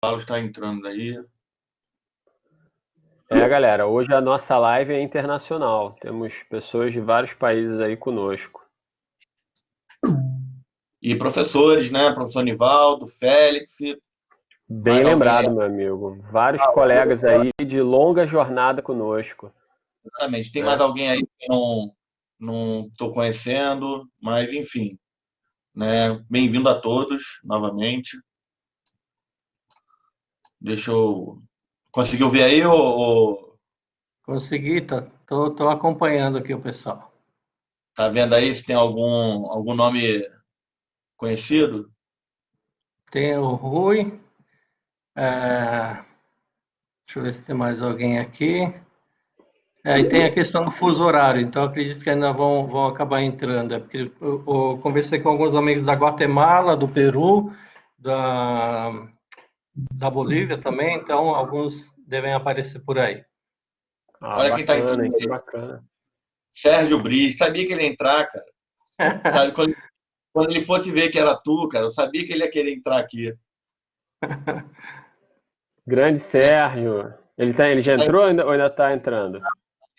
Paulo está entrando aí. Galera, hoje a nossa live é internacional. Temos pessoas de vários países aí conosco. E professores, né? Professor Nivaldo, Félix, Bem mais alguém aí. lembrado, meu amigo. Vários colegas aí de longa jornada conosco, Exatamente. Tem mais né? alguém aí que não estou conhecendo, mas enfim, né? Bem-vindo a todos novamente. Deixa eu. Conseguiu ver aí? Consegui, tô acompanhando aqui o pessoal. Tá vendo aí se tem algum nome conhecido? Tem o Rui, é, deixa eu ver se tem mais alguém aqui. E tem a questão do fuso horário, então acredito que ainda vão acabar entrando. É porque eu conversei com alguns amigos da Guatemala, do Peru, da, da Bolívia também, então alguns devem aparecer por aí. Ah, Olha quem está bacana, entrando hein? Que aí. bacana. Sérgio Bris. Sabia que ele ia entrar, cara. Sabe, quando ele fosse ver que era tu, cara, eu sabia que ele ia querer entrar aqui. Grande Sérgio. Ele já Tá entrou ou ainda está entrando?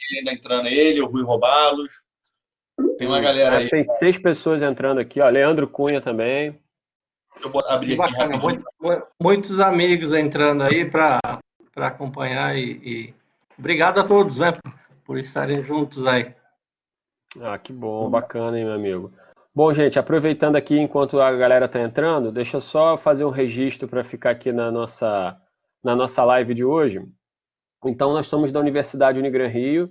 ele ainda entrando ele, o Rui Robalos. Tem uma galera aí. Tem 6 pessoas entrando aqui, ó. Leandro Cunha também. Deixa eu abrir Que aqui bacana, rapidinho. muitos amigos entrando aí para acompanhar e obrigado a todos, né, por estarem juntos aí. Ah, que bom, bacana, hein, meu amigo. Bom, gente, aproveitando aqui enquanto a galera tá entrando, deixa eu só fazer um registro para ficar aqui na nossa live de hoje. Então, nós somos da Universidade Unigran Rio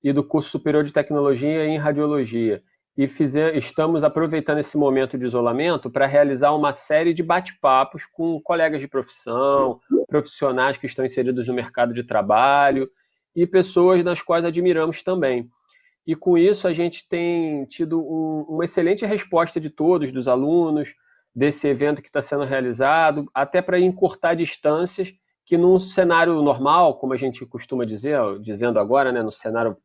e do curso superior de tecnologia em radiologia. E estamos aproveitando esse momento de isolamento para realizar uma série de bate-papos com colegas de profissão, profissionais que estão inseridos no mercado de trabalho e pessoas nas quais admiramos também. E com isso a gente tem tido uma excelente resposta de todos, dos alunos, desse evento que está sendo realizado, até para encurtar distâncias que num cenário normal, como a gente costuma dizer, dizendo agora, né, no cenário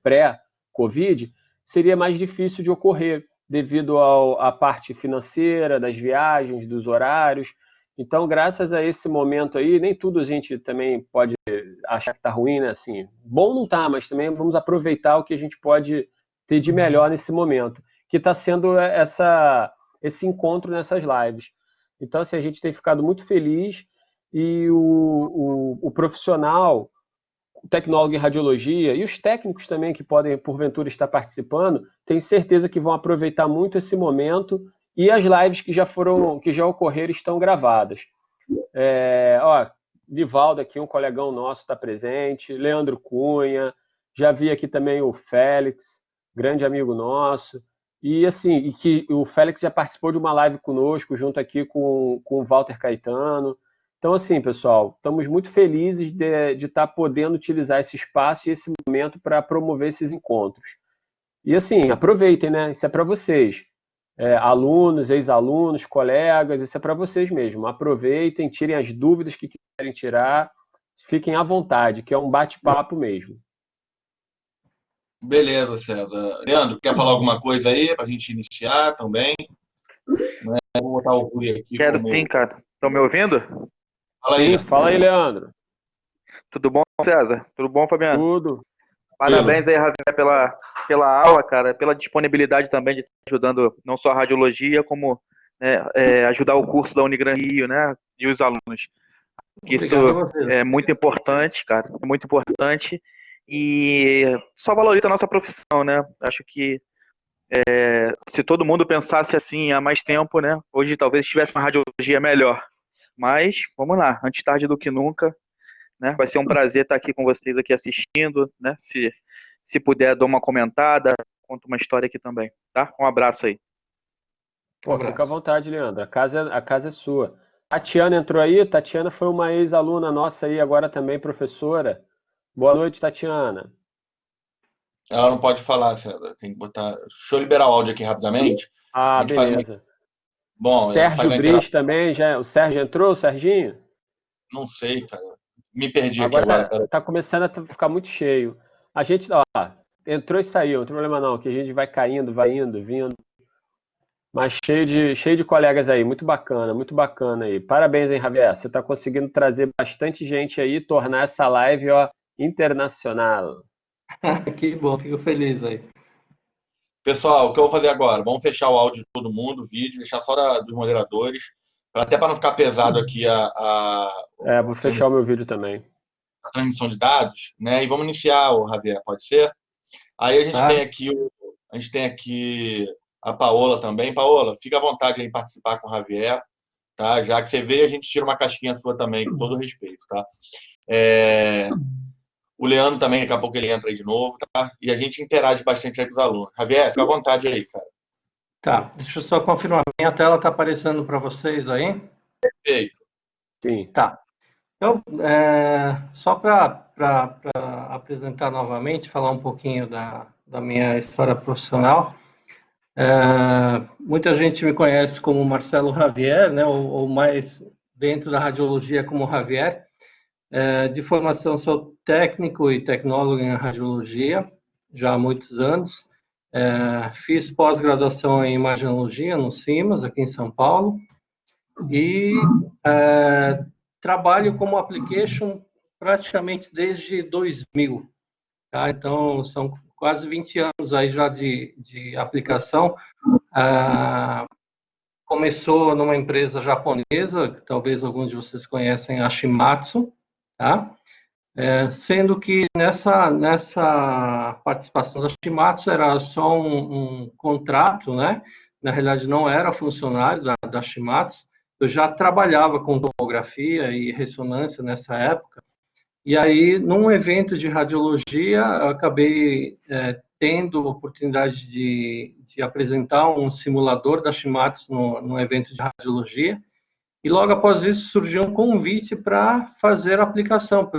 pré-Covid, seria mais difícil de ocorrer, devido à parte financeira, das viagens, dos horários. Então, graças a esse momento aí, nem tudo a gente também pode achar que está ruim, né? Assim, bom não está, mas também vamos aproveitar o que a gente pode ter de melhor nesse momento, que está sendo esse encontro nessas lives. Então, assim, a gente tem ficado muito feliz e o profissional, o tecnólogo em radiologia e os técnicos também que podem, porventura, estar participando, tenho certeza que vão aproveitar muito esse momento e as lives que já ocorreram estão gravadas. Ó, Divaldo aqui, um colegão nosso está presente, Leandro Cunha, já vi aqui também o Félix, grande amigo nosso, e assim, e que o Félix já participou de uma live conosco, junto aqui com o Walter Caetano. Então, assim, pessoal, estamos muito felizes de estar podendo utilizar esse espaço e esse momento para promover esses encontros. E assim, aproveitem, né? Isso é para vocês. Alunos, ex-alunos, colegas, isso é para vocês mesmo. Aproveitem, tirem as dúvidas que querem tirar, fiquem à vontade, que é um bate-papo mesmo. Beleza, César. Leandro, quer falar alguma coisa aí para a gente iniciar também? Vou botar o Rui aqui Quero sim, como. cara. Estão me ouvindo? Fala aí, Sim, Leandro. fala aí, Leandro. Tudo bom, César? Tudo bom, Fabiano? Tudo. Parabéns aí, Javier, pela aula, cara, pela disponibilidade também de estar ajudando não só a radiologia, como ajudar o curso da Unigran Rio, né? E os alunos. Que isso Obrigado a vocês. é muito importante, cara. É muito importante. E só valoriza a nossa profissão, né? Acho que se todo mundo pensasse assim há mais tempo, né? Hoje talvez tivesse uma radiologia melhor. Mas, vamos lá, antes tarde do que nunca. Né? Vai ser um prazer estar aqui com vocês aqui assistindo, né? Se puder, dou uma comentada, conto uma história aqui também, tá? Um abraço aí. Um Pô, fica à abraço. vontade, Leandro. A casa é sua. Tatiana entrou aí. Tatiana foi uma ex-aluna nossa aí, agora também professora. Boa noite, Tatiana. Ela não pode falar, César. Tem que botar. Deixa eu liberar o áudio aqui rapidamente. A Ah, gente faz uma. beleza. Bom, faz Sérgio a interação. Bris também, já. O Sérgio entrou, o Serginho? Não sei, cara. Me perdi aqui Agora agora, tá, pera. tá começando a ficar muito cheio. A gente, ó, entrou e saiu, não tem problema não, que a gente vai caindo, vai indo, vindo. mas cheio de colegas aí, muito bacana aí. Parabéns, hein, Javier? Você está conseguindo trazer bastante gente aí, tornar essa live, ó, internacional. Que bom, fico feliz aí. Pessoal, o que eu vou fazer agora? Vamos fechar o áudio de todo mundo, o vídeo, deixar só dos moderadores, até para não ficar pesado aqui Vou fechar o meu vídeo também. a transmissão de dados, né? E vamos iniciar, o Javier, pode ser? Aí a gente Tá? tem aqui a Paola também. Paola, fica à vontade em participar com o Javier, tá? Já que você veio, a gente tira uma casquinha sua também, com todo respeito, tá? O Leandro também, daqui a pouco ele entra aí de novo, tá? E a gente interage bastante aí com os alunos. Javier, fica à vontade aí, cara. Tá, deixa eu só confirmar. Minha tela está aparecendo para vocês aí? Perfeito. Sim. Tá. Então, só para apresentar novamente, falar um pouquinho da minha história profissional. Muita gente me conhece como Marcelo Javier, né, ou mais dentro da radiologia como Javier. De formação, sou técnico e tecnólogo em radiologia, já há muitos anos. Fiz pós-graduação em imagenologia no CIMAS, aqui em São Paulo. E trabalho como application praticamente desde 2000. Tá? Então, são quase 20 anos aí já de aplicação. Começou numa empresa japonesa, que talvez alguns de vocês conhecem, a Shimatsu, tá? Sendo que nessa participação da Shimatsu era só um contrato, né? Na realidade, não era funcionário da Shimatsu. Eu já trabalhava com tomografia e ressonância nessa época. E aí, num evento de radiologia, eu acabei tendo a oportunidade de apresentar um simulador da Shimatsu num evento de radiologia. E logo após isso surgiu um convite para fazer a aplicação.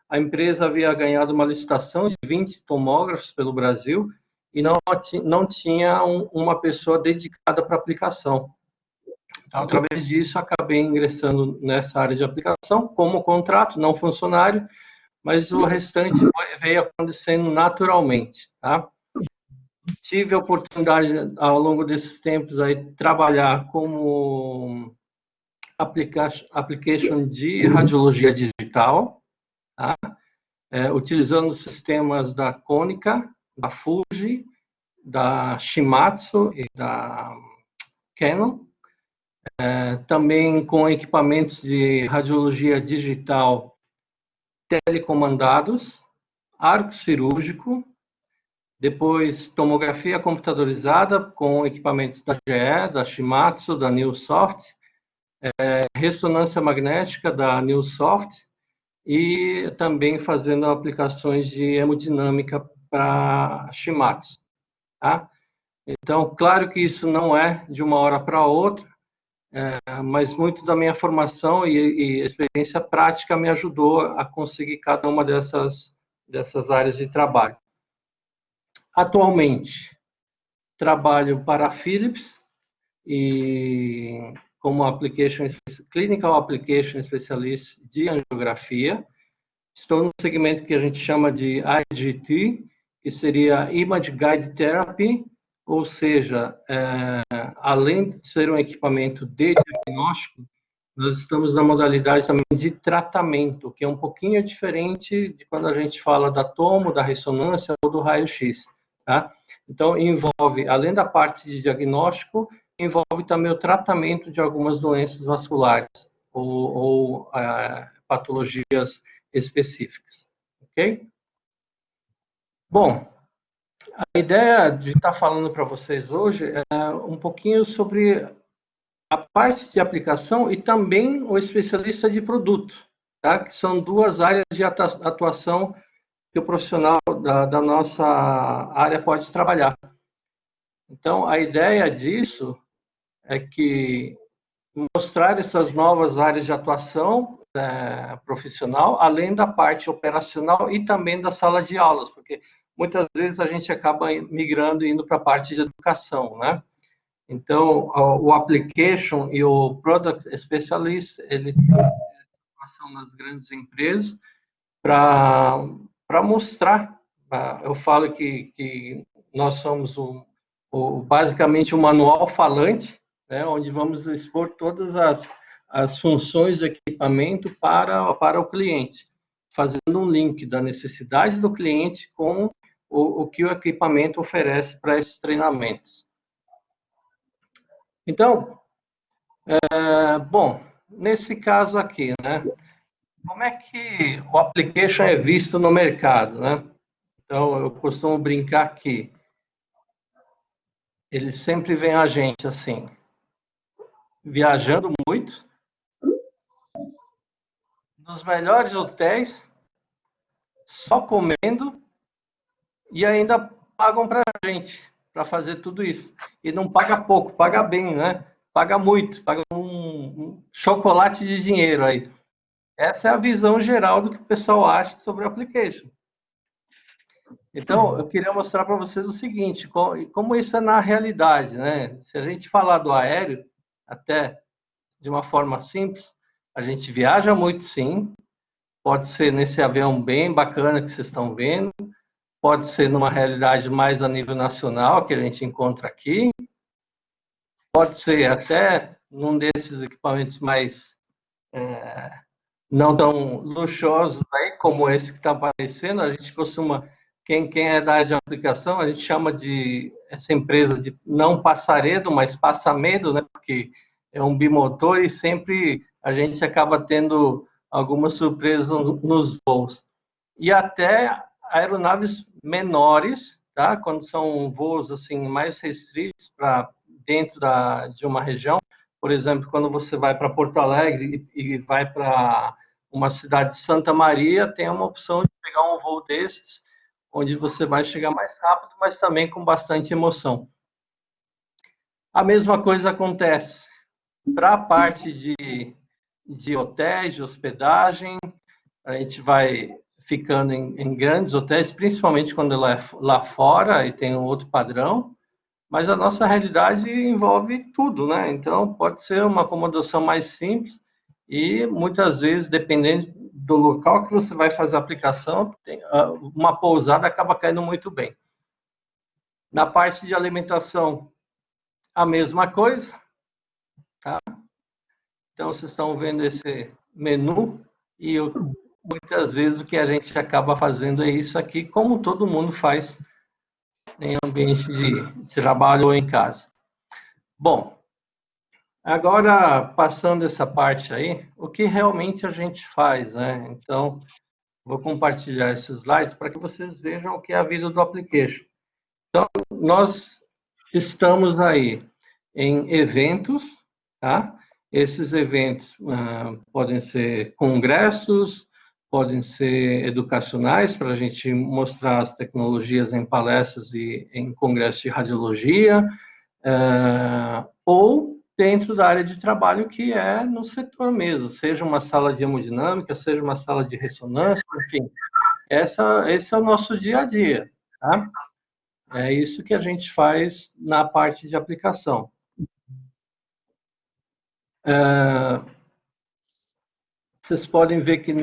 A empresa havia ganhado uma licitação de 20 tomógrafos pelo Brasil e não tinha uma pessoa dedicada para aplicação. Então, através disso, acabei ingressando nessa área de aplicação como contrato, não funcionário, mas o restante veio acontecendo naturalmente, tá? Tive a oportunidade, ao longo desses tempos, aí, de trabalhar como application de radiologia digital, tá? Utilizando sistemas da Konica, da Fuji, da Shimatsu e da Canon, também com equipamentos de radiologia digital telecomandados, arco cirúrgico, depois tomografia computadorizada com equipamentos da GE, da Shimatsu, da Newsoft, ressonância magnética da Newsoft e também fazendo aplicações de hemodinâmica para Shimatsu. Tá? Então, claro que isso não é de uma hora para outra, mas muito da minha formação e experiência prática me ajudou a conseguir cada uma dessas áreas de trabalho. Atualmente, trabalho para a Philips e como Clinical Application Specialist de angiografia. Estou no segmento que a gente chama de IGT, que seria Image Guide Therapy, ou seja, além de ser um equipamento de diagnóstico, nós estamos na modalidade também de tratamento, que é um pouquinho diferente de quando a gente fala da tomo, da ressonância ou do raio-x. Tá? Então, envolve, além da parte de diagnóstico, envolve também o tratamento de algumas doenças vasculares ou patologias específicas. Ok? Bom, a ideia de estar falando para vocês hoje é um pouquinho sobre a parte de aplicação e também o especialista de produto, tá? Que são duas áreas de atuação que o profissional da nossa área pode trabalhar. Então, a ideia disso é que mostrar essas novas áreas de atuação profissional, além da parte operacional e também da sala de aulas, porque muitas vezes a gente acaba migrando e indo para a parte de educação, né? Então, o application e o product specialist, ele tem atuação nas grandes empresas para mostrar. Eu falo que nós somos basicamente um manual falante, né, onde vamos expor todas as funções do equipamento para o cliente, fazendo um link da necessidade do cliente com o que o equipamento oferece para esses treinamentos. Então, bom, nesse caso aqui, né, como é que o application é visto no mercado, né? Então, eu costumo brincar que ele sempre vem a gente assim, viajando muito, nos melhores hotéis, só comendo, e ainda pagam para a gente, para fazer tudo isso. E não paga pouco, paga bem, né? Paga muito, paga um chocolate de dinheiro aí. Essa é a visão geral do que o pessoal acha sobre o application. Então, eu queria mostrar para vocês o seguinte, como isso é na realidade, né? Se a gente falar do aéreo, até de uma forma simples, a gente viaja muito, sim. Pode ser nesse avião bem bacana que vocês estão vendo, pode ser numa realidade mais a nível nacional, que a gente encontra aqui, pode ser até num desses equipamentos mais não tão luxuosos aí, como esse que está aparecendo. A gente costuma, quem é da área de aplicação, a gente chama de essa empresa de não passaredo, mas passamedo, né? Porque é um bimotor e sempre a gente acaba tendo algumas surpresas nos voos. E até aeronaves menores, tá? Quando são voos assim mais restritos para dentro de uma região, por exemplo, quando você vai para Porto Alegre e vai para uma cidade de Santa Maria, tem uma opção de pegar um voo desses, onde você vai chegar mais rápido, mas também com bastante emoção. A mesma coisa acontece para a parte de hotéis, de hospedagem. A gente vai ficando em grandes hotéis, principalmente quando ela é lá fora e tem um outro padrão, mas a nossa realidade envolve tudo, né? Então, pode ser uma acomodação mais simples e, muitas vezes, dependendo do local que você vai fazer a aplicação, uma pousada acaba caindo muito bem. Na parte de alimentação, a mesma coisa, tá? Então, vocês estão vendo esse menu e muitas vezes o que a gente acaba fazendo é isso aqui, como todo mundo faz em ambiente de trabalho ou em casa. Bom, agora passando essa parte aí, o que realmente a gente faz, né? Então, vou compartilhar esses slides para que vocês vejam o que é a vida do application. Então, nós estamos aí em eventos, tá? Esses eventos podem ser congressos, podem ser educacionais, para a gente mostrar as tecnologias em palestras e em congressos de radiologia, ou dentro da área de trabalho que é no setor mesmo, seja uma sala de hemodinâmica, seja uma sala de ressonância, enfim. Esse é o nosso dia a dia, tá? É isso que a gente faz na parte de aplicação. Vocês podem ver que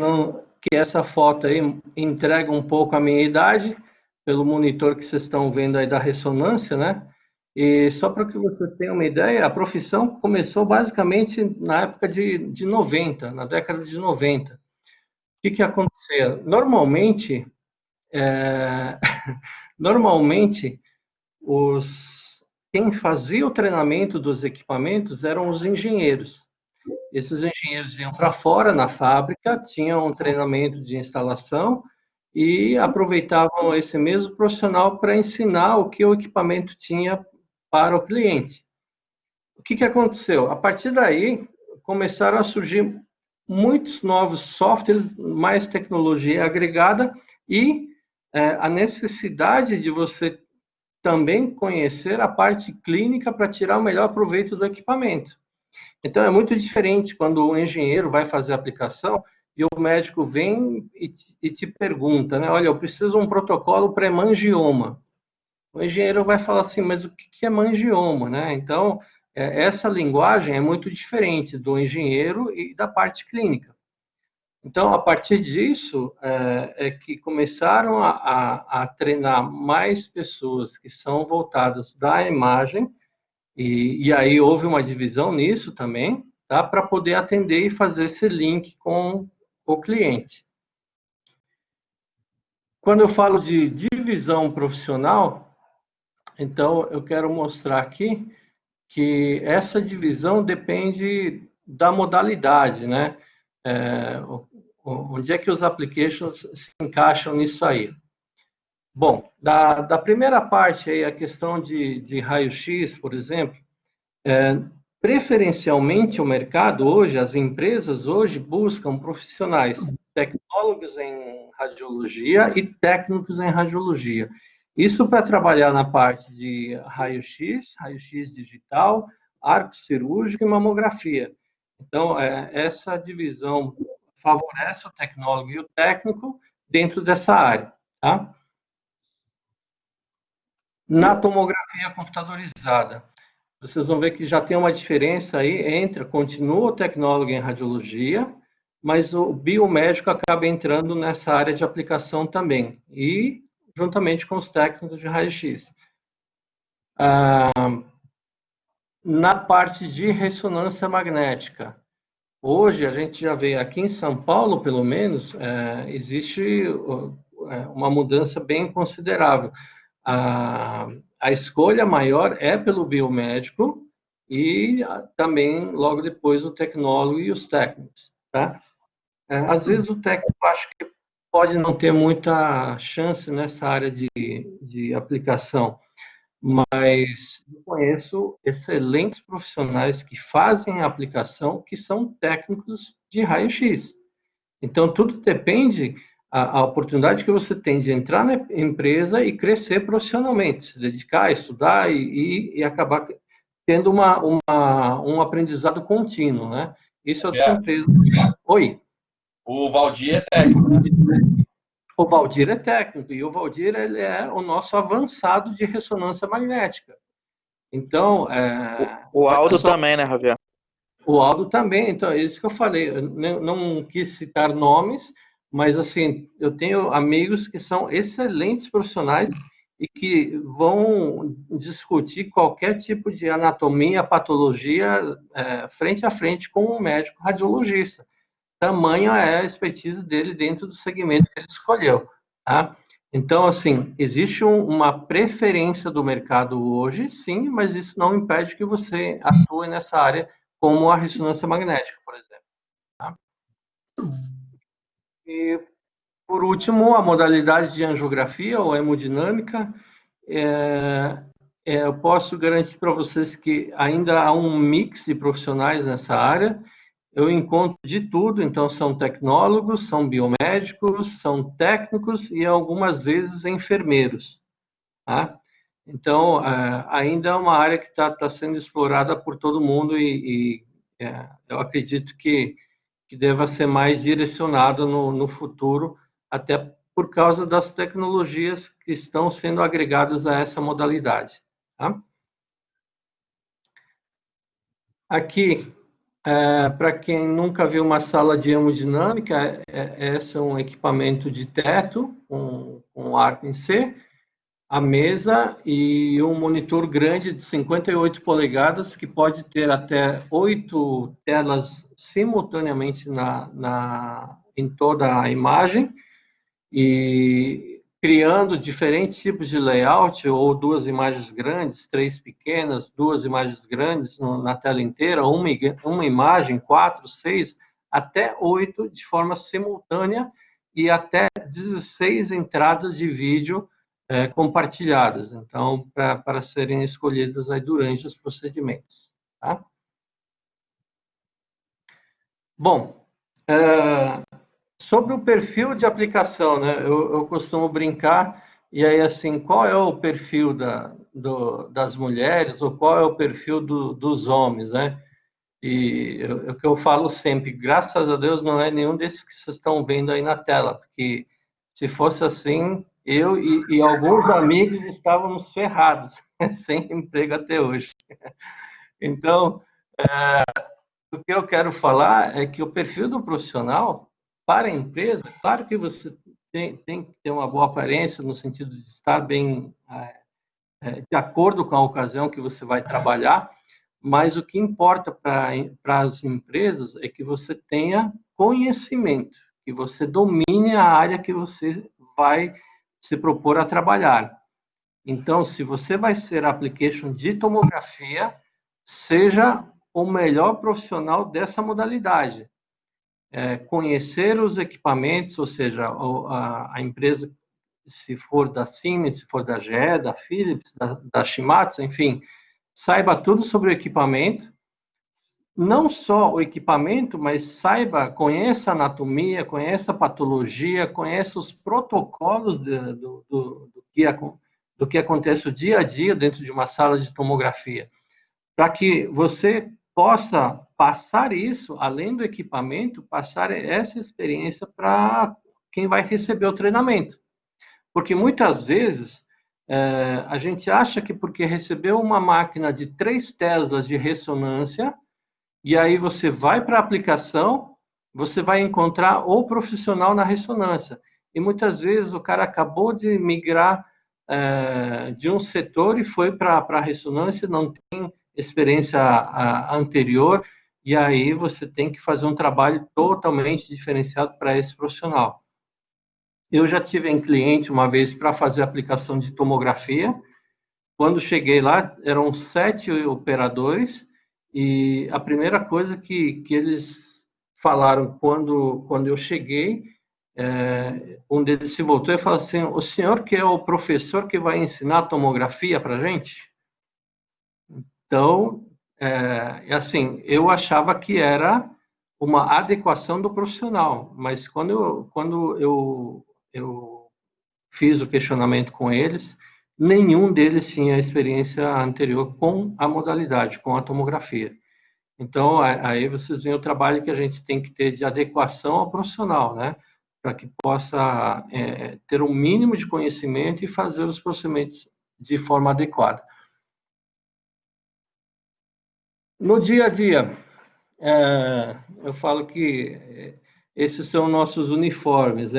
essa foto aí entrega um pouco a minha idade, pelo monitor que vocês estão vendo aí da ressonância, né? E só para que vocês tenham uma ideia, a profissão começou basicamente na época de 90, na década de 90. O que acontecia? Normalmente, quem fazia o treinamento dos equipamentos eram os engenheiros. Esses engenheiros iam para fora, na fábrica, tinham um treinamento de instalação e aproveitavam esse mesmo profissional para ensinar o que o equipamento tinha para o cliente. O que aconteceu? A partir daí, começaram a surgir muitos novos softwares, mais tecnologia agregada e a necessidade de você também conhecer a parte clínica para tirar o melhor proveito do equipamento. Então, é muito diferente quando o engenheiro vai fazer a aplicação e o médico vem e te pergunta, né? Olha, eu preciso de um protocolo para hemangioma. O engenheiro vai falar assim, mas o que é hemangioma, né? Então, essa linguagem é muito diferente do engenheiro e da parte clínica. Então, a partir disso, é que começaram a treinar mais pessoas que são voltadas da imagem, e aí houve uma divisão nisso também, tá? Para poder atender e fazer esse link com o cliente. Quando eu falo de divisão profissional, então eu quero mostrar aqui que essa divisão depende da modalidade, né? Onde é que os applications se encaixam nisso aí? Bom, da primeira parte aí, a questão de raio-x, por exemplo, preferencialmente o mercado hoje, as empresas hoje buscam profissionais tecnólogos em radiologia e técnicos em radiologia. Isso para trabalhar na parte de raio-x, raio-x digital, arco cirúrgico e mamografia. Então, essa divisão favorece o tecnólogo e o técnico dentro dessa área, tá? Na tomografia computadorizada, vocês vão ver que já tem uma diferença aí continua o tecnólogo em radiologia, mas o biomédico acaba entrando nessa área de aplicação também, e juntamente com os técnicos de raio-x. Na parte de ressonância magnética, hoje a gente já vê aqui em São Paulo, pelo menos, existe uma mudança bem considerável. A escolha maior é pelo biomédico e também, logo depois, o tecnólogo e os técnicos, tá? Às vezes o técnico acho que pode não ter muita chance nessa área de aplicação, mas eu conheço excelentes profissionais que fazem a aplicação, que são técnicos de raio-x. Então, tudo depende a oportunidade que você tem de entrar na empresa e crescer profissionalmente, se dedicar, estudar e acabar tendo um aprendizado contínuo, né? Isso as empresas... Oi? O Valdir é técnico. O Valdir é técnico, e o Valdir ele é o nosso avançado de ressonância magnética. Então... O Aldo também, né, Javier? O Aldo também, então, é isso que eu falei. Eu não quis citar nomes, mas, assim, eu tenho amigos que são excelentes profissionais e que vão discutir qualquer tipo de anatomia, patologia, frente a frente com um médico radiologista. Tamanha é a expertise dele dentro do segmento que ele escolheu, tá? Então, assim, existe uma preferência do mercado hoje, sim, mas isso não impede que você atue nessa área, como a ressonância magnética, por exemplo. Tá? E, por último, a modalidade de angiografia ou hemodinâmica. Eu posso garantir para vocês que ainda há um mix de profissionais nessa área. Eu encontro de tudo, então são tecnólogos, são biomédicos, são técnicos e algumas vezes enfermeiros. Tá? Então, ainda é uma área que está sendo explorada por todo mundo e eu acredito que deva ser mais direcionado no futuro, até por causa das tecnologias que estão sendo agregadas a essa modalidade. Tá? Aqui, para quem nunca viu uma sala de hemodinâmica, esse é um equipamento de teto, com arco em C, a mesa e um monitor grande de 58 polegadas, que pode ter até 8 telas simultaneamente em toda a imagem, e criando diferentes tipos de layout, ou 2 imagens grandes, 3 pequenas, 2 imagens grandes na tela inteira, uma imagem, 4, 6, até 8 de forma simultânea, e até 16 entradas de vídeo compartilhadas, então, para serem escolhidas aí durante os procedimentos. Tá? Bom, sobre o perfil de aplicação, né, eu costumo brincar, e aí, assim, qual é o perfil das mulheres, ou qual é o perfil dos homens, né? E o que eu falo sempre, graças a Deus, não é nenhum desses que vocês estão vendo aí na tela, porque se fosse assim, eu e alguns amigos estávamos ferrados, sem emprego até hoje. Então, o que eu quero falar é que o perfil do profissional, para a empresa, claro que você tem que ter uma boa aparência no sentido de estar bem de acordo com a ocasião que você vai trabalhar, mas o que importa para as empresas é que você tenha conhecimento, que você domine a área que você vai se propor a trabalhar. Então, se você vai ser application de tomografia, seja o melhor profissional dessa modalidade. Conhecer os equipamentos, ou seja, a empresa, se for da Siemens, se for da GE, da Philips, da Shimatsu, enfim, saiba tudo sobre o equipamento, não só o equipamento, mas conheça a anatomia, conheça a patologia, conheça os protocolos do que acontece o dia a dia dentro de uma sala de tomografia, para que você possa passar isso, além do equipamento, passar essa experiência para quem vai receber o treinamento. Porque muitas vezes a gente acha que porque recebeu uma máquina de 3 Teslas de ressonância, e aí você vai para a aplicação, você vai encontrar o profissional na ressonância. E muitas vezes o cara acabou de migrar de um setor e foi para a ressonância, não tem experiência anterior, e aí você tem que fazer um trabalho totalmente diferenciado para esse profissional. Eu já tive em cliente uma vez para fazer aplicação de tomografia. Quando cheguei lá, eram 7 operadores, e a primeira coisa que eles falaram quando eu cheguei, um deles se voltou e falou assim: o senhor que é o professor que vai ensinar tomografia para a gente? Então, assim, eu achava que era uma adequação do profissional, mas quando eu fiz o questionamento com eles, nenhum deles tinha experiência anterior com a modalidade, com a tomografia. Então, aí vocês veem o trabalho que a gente tem que ter de adequação ao profissional, né? Para que possa ter um mínimo de conhecimento e fazer os procedimentos de forma adequada. No dia a dia, eu falo que esses são nossos uniformes.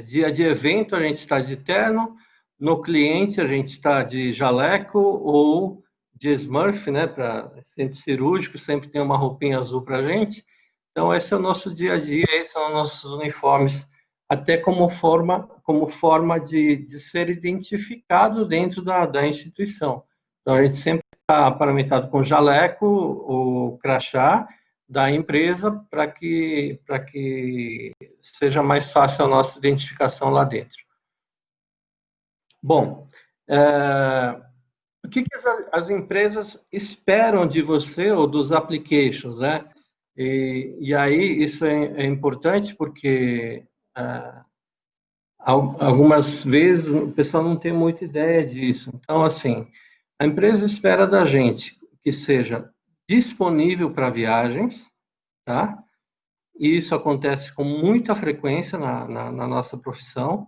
Dia de evento, a gente está de terno, no cliente, a gente está de jaleco ou de Smurf, né, para centro cirúrgico, sempre tem uma roupinha azul para a gente. Então, esse é o nosso dia a dia, esses são os nossos uniformes, até como forma de ser identificado dentro da instituição. Então, a gente sempre está paramentado com jaleco, o crachá da empresa, para que seja mais fácil a nossa identificação lá dentro. Bom, o que as empresas esperam de você ou dos applications, né? E aí isso é importante porque algumas vezes o pessoal não tem muita ideia disso. Então, assim, a empresa espera da gente que seja disponível para viagens, tá? E isso acontece com muita frequência na nossa profissão,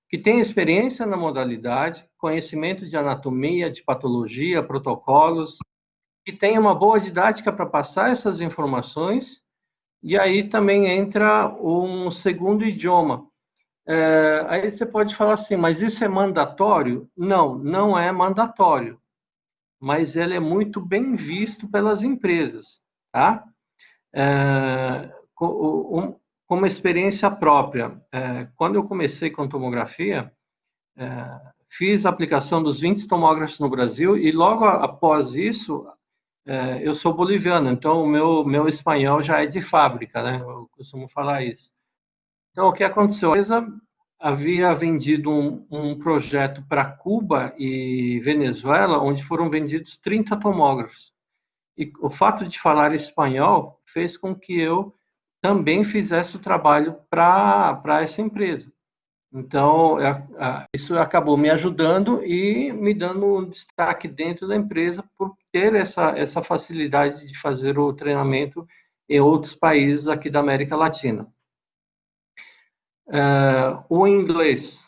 que tenha experiência na modalidade, conhecimento de anatomia, de patologia, protocolos, que tenha uma boa didática para passar essas informações, e aí também entra um segundo idioma. Aí você pode falar assim, mas isso é mandatório? Não, não é mandatório, mas ele é muito bem visto pelas empresas, tá? Como experiência própria, quando eu comecei com tomografia, fiz a aplicação dos 20 tomógrafos no Brasil e logo após isso, eu sou boliviano, então o meu espanhol já é de fábrica, né? Eu costumo falar isso. Então, o que aconteceu? A empresa havia vendido um projeto para Cuba e Venezuela, onde foram vendidos 30 tomógrafos. E o fato de falar espanhol fez com que eu também fizesse o trabalho para essa empresa. Então, isso acabou me ajudando e me dando um destaque dentro da empresa por ter essa facilidade de fazer o treinamento em outros países aqui da América Latina. O inglês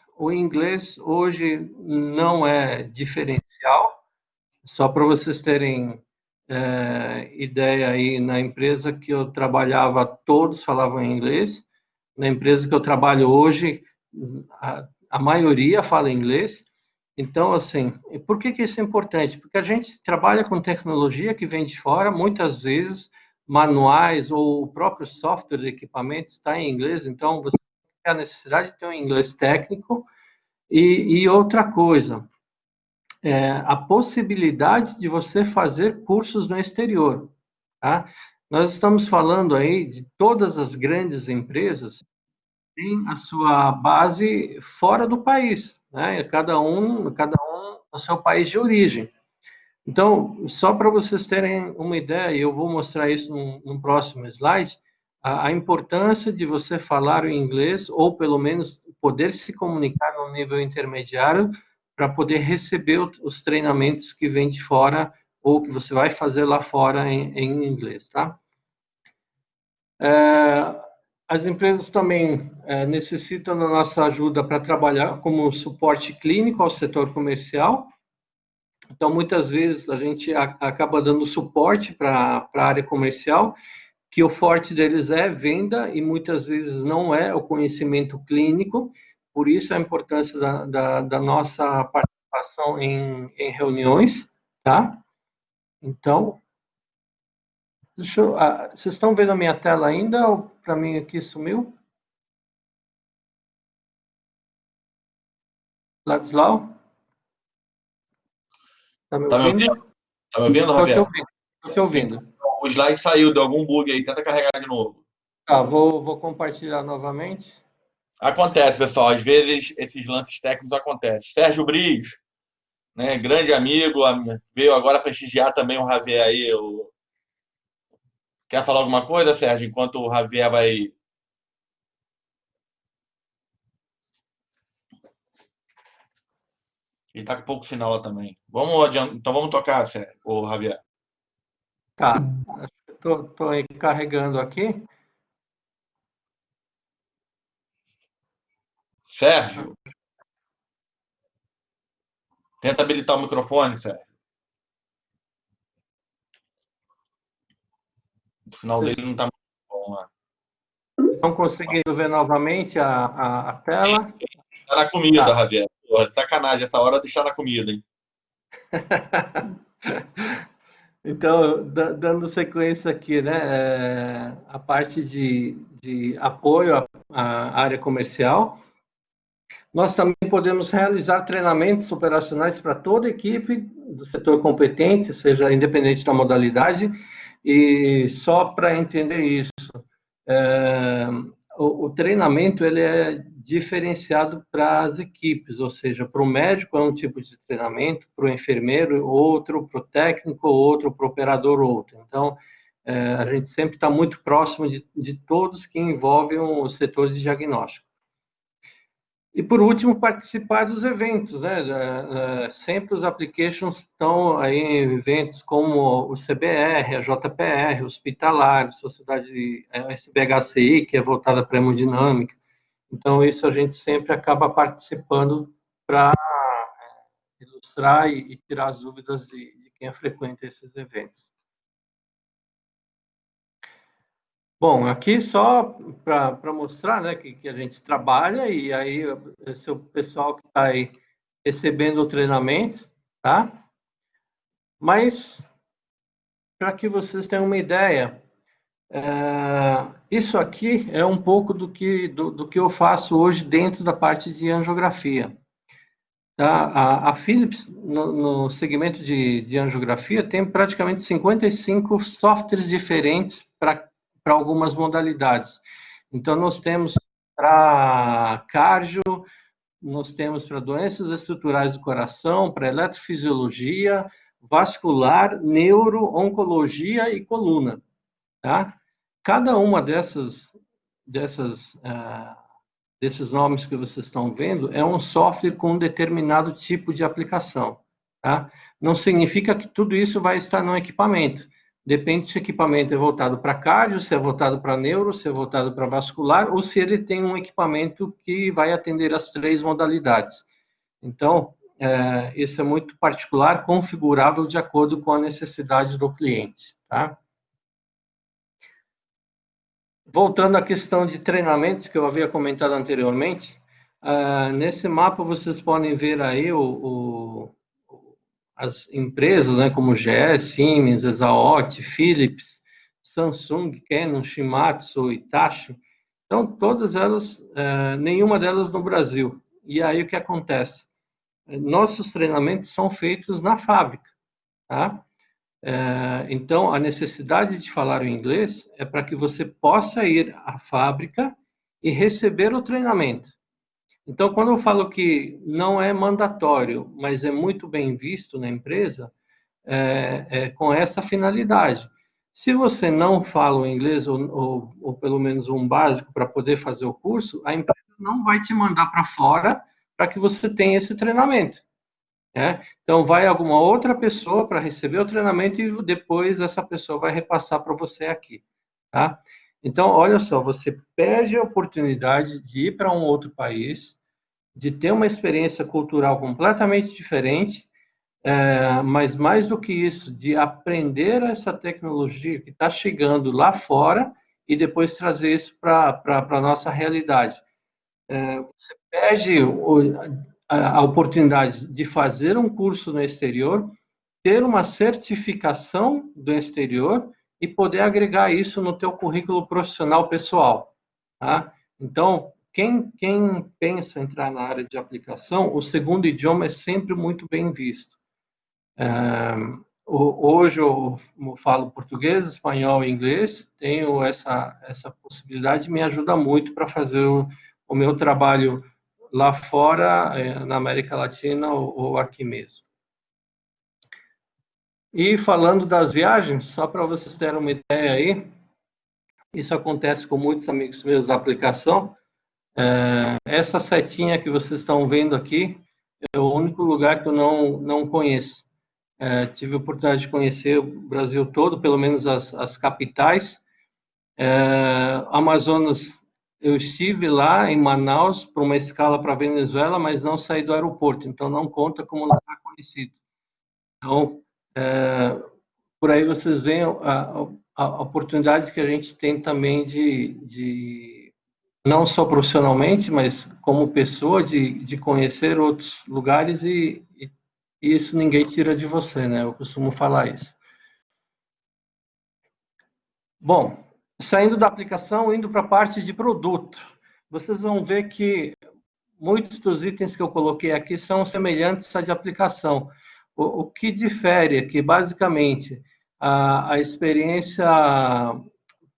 hoje não é diferencial, só para vocês terem ideia aí, na empresa que eu trabalhava, todos falavam inglês, Na empresa que eu trabalho hoje, a maioria fala inglês. Então, assim, por que isso é importante? Porque a gente trabalha com tecnologia que vem de fora, muitas vezes manuais ou o próprio software de equipamento está em inglês, então você tem a necessidade de ter um inglês técnico. E outra coisa, a possibilidade de você fazer cursos no exterior, tá? Nós estamos falando aí de todas as grandes empresas tem a sua base fora do país, né? Cada um no seu país de origem. Então, só para vocês terem uma ideia, e eu vou mostrar isso num próximo slide, a importância de você falar o inglês, ou pelo menos poder se comunicar no nível intermediário, para poder receber os treinamentos que vêm de fora, ou que você vai fazer lá fora em inglês, tá? As empresas também necessitam da nossa ajuda para trabalhar como suporte clínico ao setor comercial. Então, muitas vezes, a gente acaba dando suporte para a área comercial, que o forte deles é venda e muitas vezes não é o conhecimento clínico. Por isso, a importância da nossa participação em reuniões, tá? Então, vocês estão vendo a minha tela ainda ou para mim aqui sumiu? Ladislau? Está me Tá me ouvindo? ouvindo? Tá me ouvindo, Estou te Javier? ouvindo. Estou te ouvindo. O slide saiu, deu algum bug aí, tenta carregar de novo. Tá, vou compartilhar novamente. Acontece, pessoal, às vezes esses lances técnicos acontecem. Sérgio Brios, né, grande amigo, veio agora prestigiar também o Javier aí. Quer falar alguma coisa, Sérgio, enquanto o Javier vai... Ele tá com pouco sinal lá também. Vamos adiante, então vamos tocar, Sérgio, o Javier. Tá, estou carregando aqui. Sérgio, tenta habilitar o microfone, Sérgio. O sinal dele não tá muito bom lá. Estão conseguindo ver novamente a tela? Tá na comida, Tá. Javier. Porra, sacanagem, essa hora deixar na comida, hein? Então, dando sequência aqui, né, a parte de apoio à área comercial, nós também podemos realizar treinamentos operacionais para toda a equipe do setor competente, seja independente da modalidade, e só para entender isso, o treinamento ele é diferenciado para as equipes, ou seja, para o médico é um tipo de treinamento, para o enfermeiro outro, para o técnico outro, para o operador outro. Então, a gente sempre está muito próximo de todos que envolvem o setor de diagnóstico. E, por último, participar dos eventos, né? Sempre os applications estão aí em eventos como o CBR, a JPR, Hospitalar, Sociedade SBHCI, que é voltada para a hemodinâmica. Então, isso a gente sempre acaba participando para ilustrar e tirar as dúvidas de quem frequenta esses eventos. Bom, aqui só para mostrar, né, que a gente trabalha e aí esse é o pessoal que está aí recebendo o treinamento, tá? Mas, para que vocês tenham uma ideia, isso aqui é um pouco do que eu faço hoje dentro da parte de angiografia. Tá? A Philips, no segmento de angiografia, tem praticamente 55 softwares diferentes para algumas modalidades. Então, nós temos para cardio, nós temos para doenças estruturais do coração, para eletrofisiologia, vascular, neuro, oncologia e coluna. Tá? Cada uma desses nomes que vocês estão vendo é um software com um determinado tipo de aplicação. Tá? Não significa que tudo isso vai estar no equipamento. Depende se o equipamento é voltado para cardio, se é voltado para neuro, se é voltado para vascular, ou se ele tem um equipamento que vai atender as 3 modalidades. Então, isso é muito particular, configurável de acordo com a necessidade do cliente. Tá? voltando à questão de treinamentos que eu havia comentado anteriormente, nesse mapa vocês podem ver aí as empresas, né, como GE, Siemens, Exaot, Philips, Samsung, Canon, Shimatsu, Hitachi. Então, todas elas, nenhuma delas no Brasil. E aí o que acontece? Nossos treinamentos são feitos na fábrica, tá? Então, a necessidade de falar o inglês é para que você possa ir à fábrica e receber o treinamento. Então, quando eu falo que não é mandatório, mas é muito bem visto na empresa, com essa finalidade. Se você não fala o inglês, ou pelo menos um básico para poder fazer o curso, a empresa não vai te mandar para fora para que você tenha esse treinamento. Né? Então, vai alguma outra pessoa para receber o treinamento e depois essa pessoa vai repassar para você aqui. Tá? Então, olha só, você perde a oportunidade de ir para um outro país, de ter uma experiência cultural completamente diferente, mas mais do que isso, de aprender essa tecnologia que está chegando lá fora e depois trazer isso para a nossa realidade. Você perde a oportunidade de fazer um curso no exterior, ter uma certificação do exterior e poder agregar isso no teu currículo profissional pessoal. Tá? Então, quem pensa em entrar na área de aplicação, o segundo idioma é sempre muito bem visto. Hoje eu falo português, espanhol e inglês, tenho essa possibilidade, me ajuda muito para fazer o meu trabalho lá fora, na América Latina ou aqui mesmo. E falando das viagens, só para vocês terem uma ideia aí, isso acontece com muitos amigos meus da aplicação, essa setinha que vocês estão vendo aqui é o único lugar que eu não conheço. Tive a oportunidade de conhecer o Brasil todo, pelo menos as capitais. Amazonas, eu estive lá em Manaus para uma escala para a Venezuela, mas não saí do aeroporto, então não conta como lugar conhecido. Então, por aí vocês veem a oportunidade que a gente tem também de não só profissionalmente, mas como pessoa, de conhecer outros lugares e isso ninguém tira de você, né? Eu costumo falar isso. Bom, saindo da aplicação, indo para a parte de produto, vocês vão ver que muitos dos itens que eu coloquei aqui são semelhantes à de aplicação. O que difere é que, basicamente, a experiência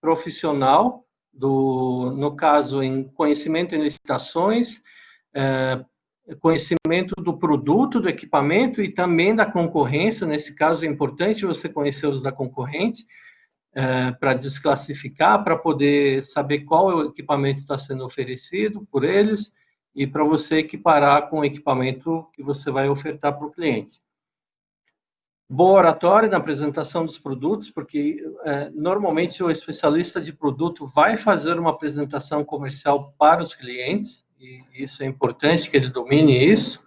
profissional, no caso, em conhecimento em licitações, conhecimento do produto, do equipamento e também da concorrência. Nesse caso, é importante você conhecer os da concorrente, para desclassificar, para poder saber qual é o equipamento que está sendo oferecido por eles e para você equiparar com o equipamento que você vai ofertar para o cliente. Boa oratória na apresentação dos produtos, porque normalmente o especialista de produto vai fazer uma apresentação comercial para os clientes, e isso é importante que ele domine isso.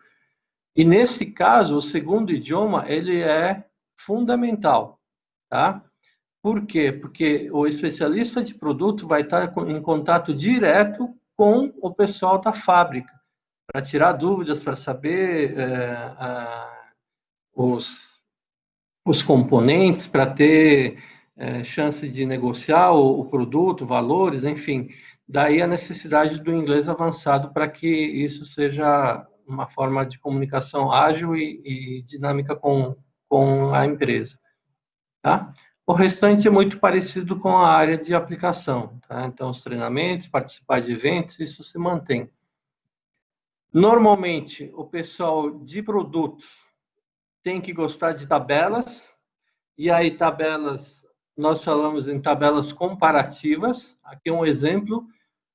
E nesse caso, o segundo idioma, ele é fundamental, tá? Por quê? Porque o especialista de produto vai estar em contato direto com o pessoal da fábrica, para tirar dúvidas, para saber os componentes, para ter chance de negociar o produto, valores, enfim. Daí a necessidade do inglês avançado para que isso seja uma forma de comunicação ágil e dinâmica com a empresa. Tá? O restante é muito parecido com a área de aplicação. Tá? Então, os treinamentos, participar de eventos, isso se mantém. Normalmente, o pessoal de produtos tem que gostar de tabelas, e aí tabelas, nós falamos em tabelas comparativas. Aqui é um exemplo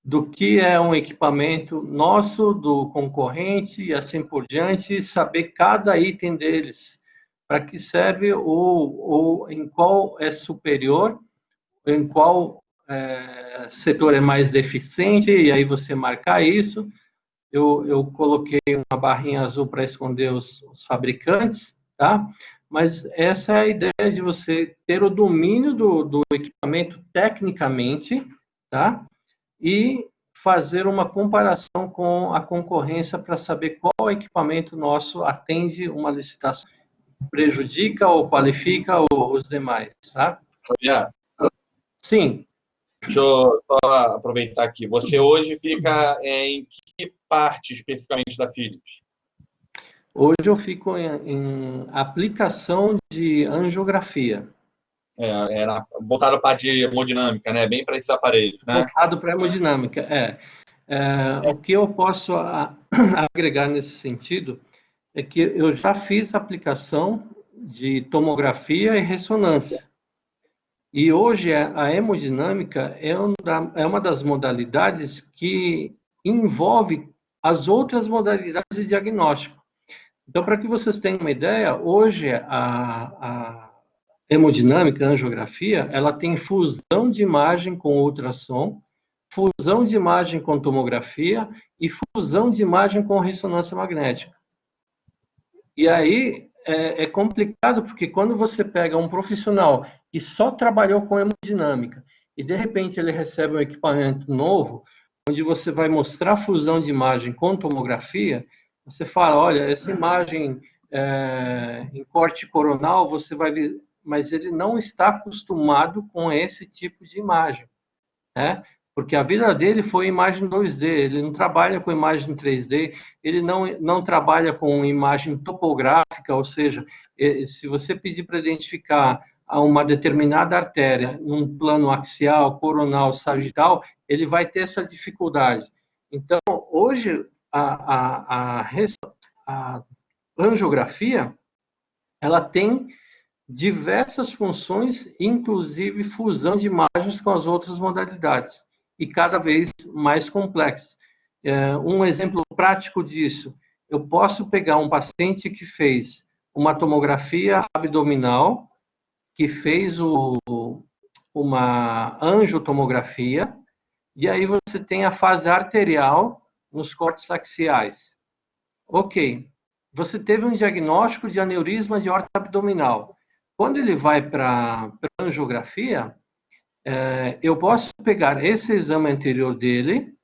do que é um equipamento nosso, do concorrente, e assim por diante, saber cada item deles, para que serve ou em qual é superior, em qual setor é mais deficiente, e aí você marcar isso. Eu coloquei uma barrinha azul para esconder os fabricantes, tá? Mas essa é a ideia de você ter o domínio do equipamento tecnicamente, tá? E fazer uma comparação com a concorrência para saber qual equipamento nosso atende uma licitação, prejudica ou qualifica os demais, tá? Fabiano, Sim, deixa eu só aproveitar aqui. Você hoje fica em que parte especificamente da Philips? hoje eu fico em aplicação de angiografia, Voltado para a parte de hemodinâmica, né? Bem para esses aparelhos, né? voltado para a hemodinâmica. O que eu posso agregar nesse sentido é que eu já fiz aplicação de tomografia e ressonância. E hoje a hemodinâmica é uma das modalidades que envolve as outras modalidades de diagnóstico. Então, para que vocês tenham uma ideia, hoje a hemodinâmica, a angiografia, ela tem fusão de imagem com ultrassom, fusão de imagem com tomografia e fusão de imagem com ressonância magnética. E aí é complicado, porque quando você pega um profissional que só trabalhou com hemodinâmica e, de repente, ele recebe um equipamento novo, onde você vai mostrar fusão de imagem com tomografia, você fala, olha, essa imagem em corte coronal, você vai ver, mas ele não está acostumado com esse tipo de imagem, né? Porque a vida dele foi imagem 2D, ele não trabalha com imagem 3D, ele não trabalha com imagem topográfica, ou seja, se você pedir para identificar uma determinada artéria num plano axial, coronal, sagital, ele vai ter essa dificuldade. Então, hoje, a angiografia, ela tem diversas funções, inclusive fusão de imagens com as outras modalidades, e cada vez mais complexas. Um exemplo prático disso, eu posso pegar um paciente que fez uma tomografia abdominal, que fez uma angiotomografia, e aí você tem a fase arterial nos cortes axiais. Ok, você teve um diagnóstico de aneurisma de aorta abdominal. Quando ele vai para a angiografia, eu posso pegar esse exame anterior dele,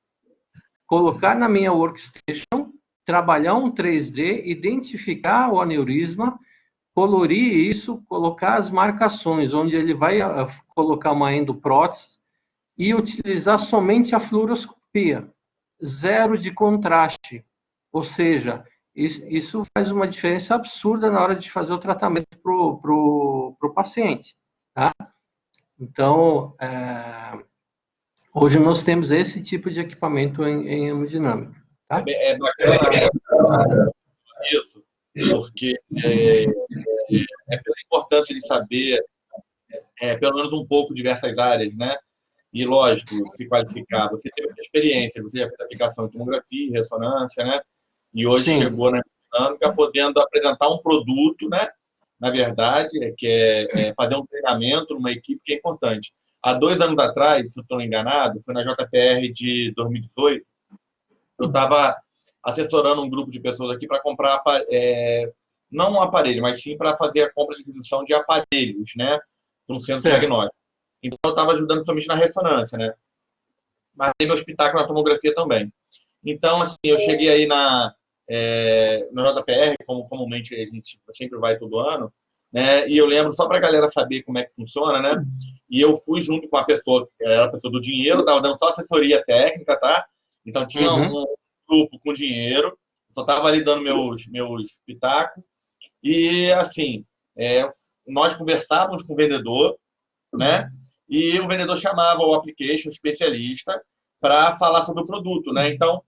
colocar na minha workstation, trabalhar um 3D, identificar o aneurisma, colorir isso, colocar as marcações, onde ele vai colocar uma endoprótese e utilizar somente a fluoroscopia, zero de contraste. Ou seja, isso faz uma diferença absurda na hora de fazer o tratamento para o paciente, tá? Então, hoje nós temos esse tipo de equipamento em hemodinâmica. Tá? É bacana isso, porque é importante ele saber, pelo menos um pouco, diversas áreas, né? E, lógico, se qualificar. Você teve essa experiência, você já fez aplicação de tomografia, ressonância, né? E hoje Sim. chegou na dinâmica podendo apresentar um produto, né? Na verdade, que é fazer um treinamento numa equipe que é importante. Há 2 anos atrás, se eu estou enganado, foi na JPR de 2018, eu estava assessorando um grupo de pessoas aqui para comprar, não um aparelho, mas sim para fazer a compra de aquisição de aparelhos, né? Para um centro diagnóstico. Então, eu estava ajudando somente na ressonância, né? Mas tem meu espetáculo na tomografia também. Então, assim, eu cheguei aí no JPR, como comumente a gente sempre vai todo ano, né? E eu lembro, só para a galera saber como é que funciona, né? E eu fui junto com a pessoa, que era a pessoa do dinheiro, estava dando só assessoria técnica, tá? Então, tinha um grupo com dinheiro, só estava ali dando meus pitacos. E, assim, nós conversávamos com o vendedor, né? E o vendedor chamava o application especialista para falar sobre o produto, né? Então,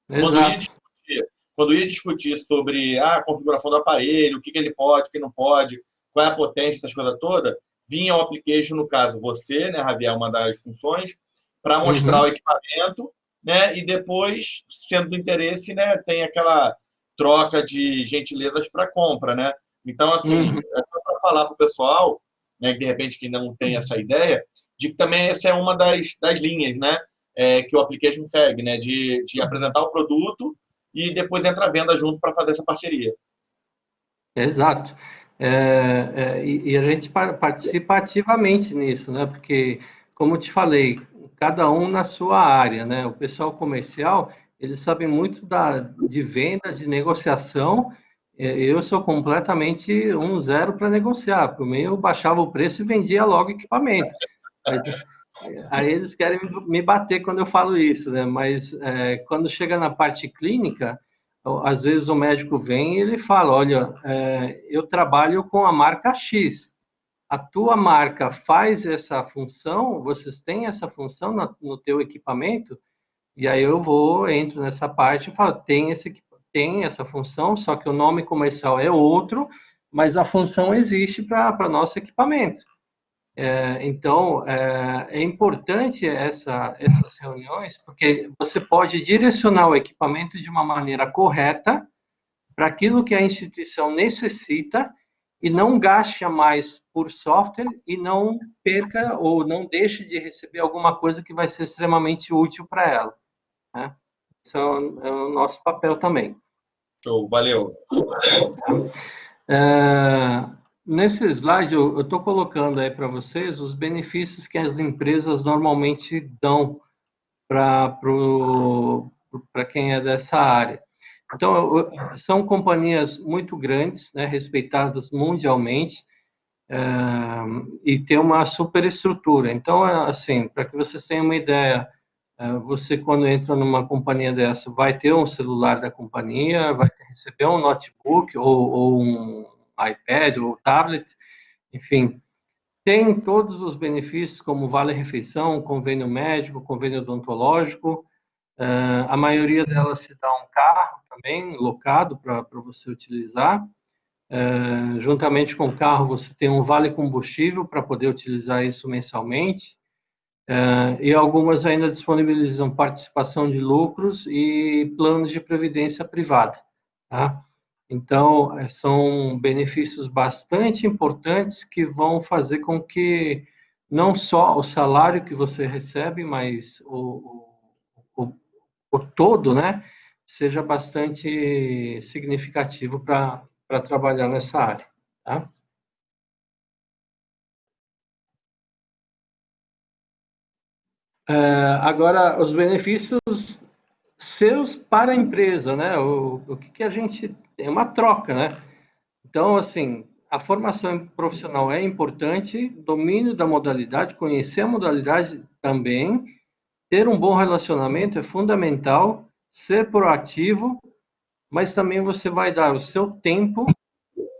quando ia discutir sobre a configuração do aparelho, o que ele pode, o que não pode, qual é a potência, essas coisas todas, vinha o application, no caso você, né, Javier, uma das funções, para mostrar o equipamento, né? E depois, sendo do interesse, né, tem aquela troca de gentilezas para compra, né? Então, assim, é só para falar para o pessoal, né, que de repente que ainda não tem essa ideia, de que também essa é uma das linhas, né, que o application segue, né, de apresentar o produto e depois entra a venda junto para fazer essa parceria. Exato. E a gente participa ativamente nisso, né? Porque, como eu te falei, cada um na sua área, né? O pessoal comercial, eles sabem muito de venda, de negociação. Eu sou completamente um zero para negociar. Por mim, eu baixava o preço e vendia logo equipamento. Mas aí eles querem me bater quando eu falo isso, né? Mas quando chega na parte clínica, às vezes o médico vem e ele fala, olha, eu trabalho com a marca X. A tua marca faz essa função, vocês têm essa função no teu equipamento? E aí entro nessa parte e falo, tem essa função, só que o nome comercial é outro, mas a função existe para nosso equipamento. Então, é importante essas reuniões, porque você pode direcionar o equipamento de uma maneira correta para aquilo que a instituição necessita e não gaste a mais por software e não perca ou não deixe de receber alguma coisa que vai ser extremamente útil para ela. Né? Isso é o nosso papel também. Show, valeu. Nesse slide, eu estou colocando aí para vocês os benefícios que as empresas normalmente dão para quem é dessa área. Então, são companhias muito grandes, né, respeitadas mundialmente, e tem uma superestrutura. Então, assim, para que vocês tenham uma ideia, você, quando entra numa companhia dessa, vai ter um celular da companhia, vai receber um notebook ou um iPad ou tablet, enfim. Tem todos os benefícios, como vale-refeição, convênio médico, convênio odontológico. A maioria delas se dá um carro também, locado, para você utilizar. Juntamente com o carro, você tem um vale-combustível para poder utilizar isso mensalmente. E algumas ainda disponibilizam participação de lucros e planos de previdência privada. Tá? Então, são benefícios bastante importantes que vão fazer com que não só o salário que você recebe, mas o todo, né, seja bastante significativo para trabalhar nessa área. Tá? Agora, os benefícios seus para a empresa, né? O que a gente... É uma troca, né? Então, assim, a formação profissional é importante, domínio da modalidade, conhecer a modalidade também, ter um bom relacionamento é fundamental, ser proativo, mas também você vai dar o seu tempo,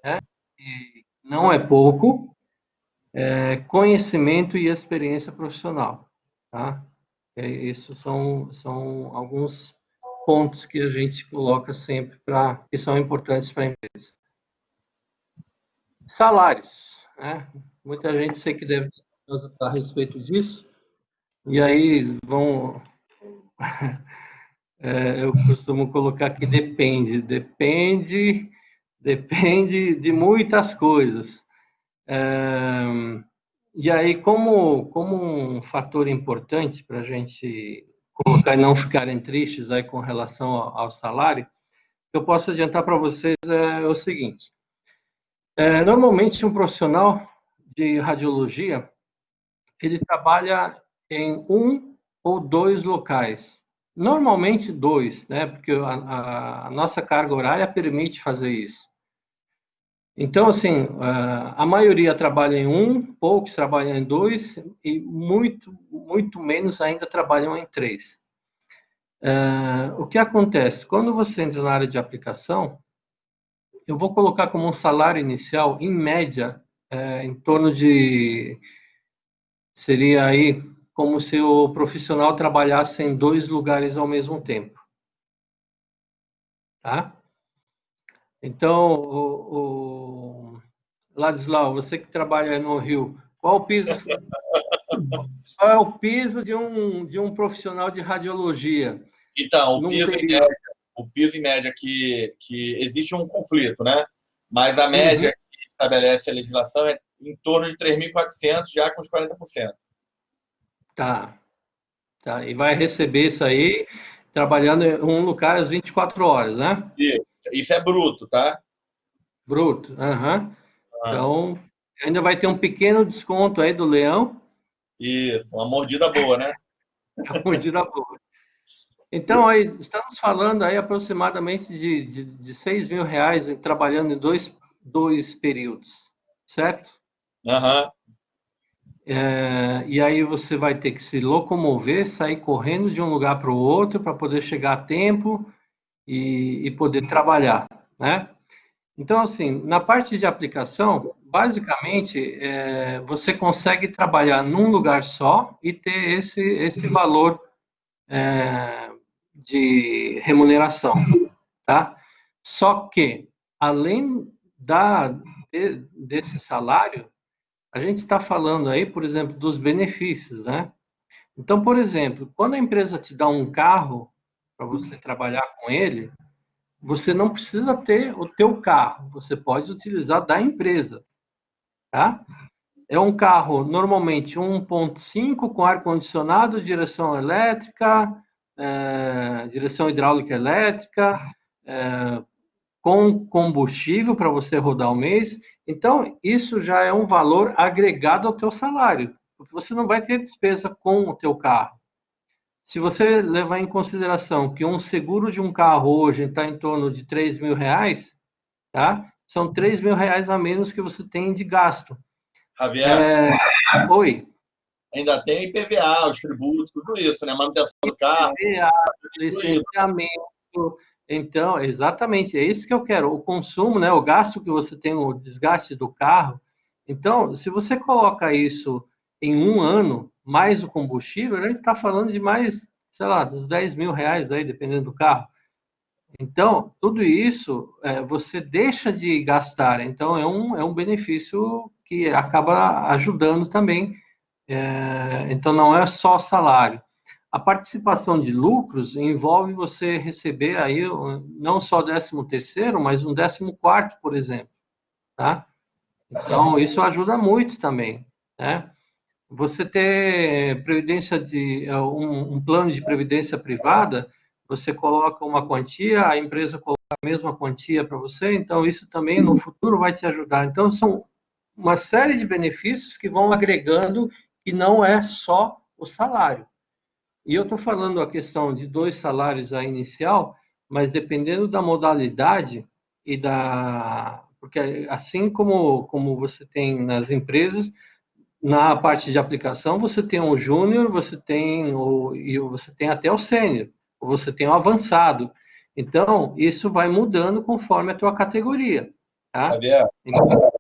né? E não é pouco, conhecimento e experiência profissional, tá? Isso são alguns pontos que a gente coloca sempre que são importantes para a empresa. Salários, né? Muita gente sei que deve estar a respeito disso, e aí eu costumo colocar que depende de muitas coisas. E aí, como um fator importante para a gente colocar e não ficarem tristes aí com relação ao salário, eu posso adiantar para vocês o seguinte. Normalmente, um profissional de radiologia, ele trabalha em um ou dois locais. Normalmente, dois, né? Porque a nossa carga horária permite fazer isso. Então, assim, a maioria trabalha em um, poucos trabalham em dois e muito menos ainda trabalham em três. O que acontece? Quando você entra na área de aplicação, eu vou colocar como um salário inicial, em média, em torno de... Seria aí como se o profissional trabalhasse em dois lugares ao mesmo tempo. Tá? Então, Ladislau, você que trabalha no Rio, qual é o piso de um profissional de radiologia? Então, o piso em média que existe um conflito, né? Mas a média que estabelece a legislação é em torno de 3.400, já com os 40%. Tá. E vai receber isso aí trabalhando em um lugar às 24 horas, né? Isso é bruto, tá? Bruto, Então, ainda vai ter um pequeno desconto aí do leão. Isso, uma mordida boa, né? É uma mordida boa. Então, aí, estamos falando aí aproximadamente de 6 mil reais trabalhando em dois períodos, certo? Aham. E aí você vai ter que se locomover, sair correndo de um lugar para o outro para poder chegar a tempo e poder trabalhar, né? Então, assim, na parte de aplicação, basicamente, você consegue trabalhar num lugar só e ter esse valor de remuneração, tá? Só que, além desse salário, a gente está falando aí, por exemplo, dos benefícios, né? Então, por exemplo, quando a empresa te dá um carro para você trabalhar com ele, você não precisa ter o teu carro, você pode utilizar da empresa, tá? É um carro normalmente 1.5 com ar-condicionado, direção elétrica, direção hidráulica elétrica, com combustível para você rodar o mês. Então, isso já é um valor agregado ao teu salário, porque você não vai ter despesa com o teu carro. Se você levar em consideração que um seguro de um carro hoje está em torno de 3 mil reais, tá? São 3 mil reais a menos que você tem de gasto. Javier, Oi. ainda tem IPVA, os tributos, tudo isso, né? Manutenção do carro. IPVA, licenciamento. Então, exatamente, é isso que eu quero. O consumo, né? O gasto que você tem, o desgaste do carro. Então, se você coloca isso em um ano, mais o combustível, a gente está falando de mais, sei lá, dos 10 mil reais aí, dependendo do carro. Então, tudo isso você deixa de gastar. Então, é um benefício que acaba ajudando também. Então, não é só salário. A participação de lucros envolve você receber aí não só 13º, mas um 14º, por exemplo. Tá? Então, isso ajuda muito também. Né? Você ter previdência um plano de previdência privada, você coloca uma quantia, a empresa coloca a mesma quantia para você, então isso também no futuro vai te ajudar. Então são uma série de benefícios que vão agregando e não é só o salário. E eu estou falando a questão de 2 salários a inicial, mas dependendo da modalidade e porque assim como você tem nas empresas, na parte de aplicação, você tem o júnior, você tem até o sênior, você tem o avançado. Então, isso vai mudando conforme a tua categoria. Tá? Javier, Então,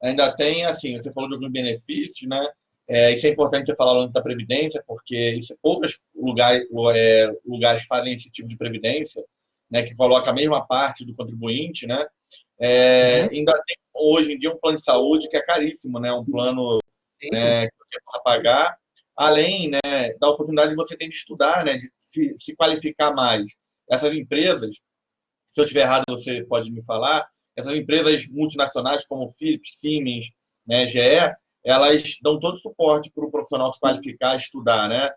ainda tem, assim, você falou de alguns benefícios, né? Isso é importante você falar antes da Previdência, porque poucos lugares fazem esse tipo de previdência, né, que coloca a mesma parte do contribuinte, né? Ainda tem, hoje em dia, um plano de saúde que é caríssimo, né? Um plano que você possa pagar, além, né, da oportunidade de você ter de estudar, né, de se qualificar mais. Essas empresas, se eu estiver errado, você pode me falar, essas empresas multinacionais como Philips, Siemens, né, GE, elas dão todo o suporte para o profissional se qualificar, estudar, né?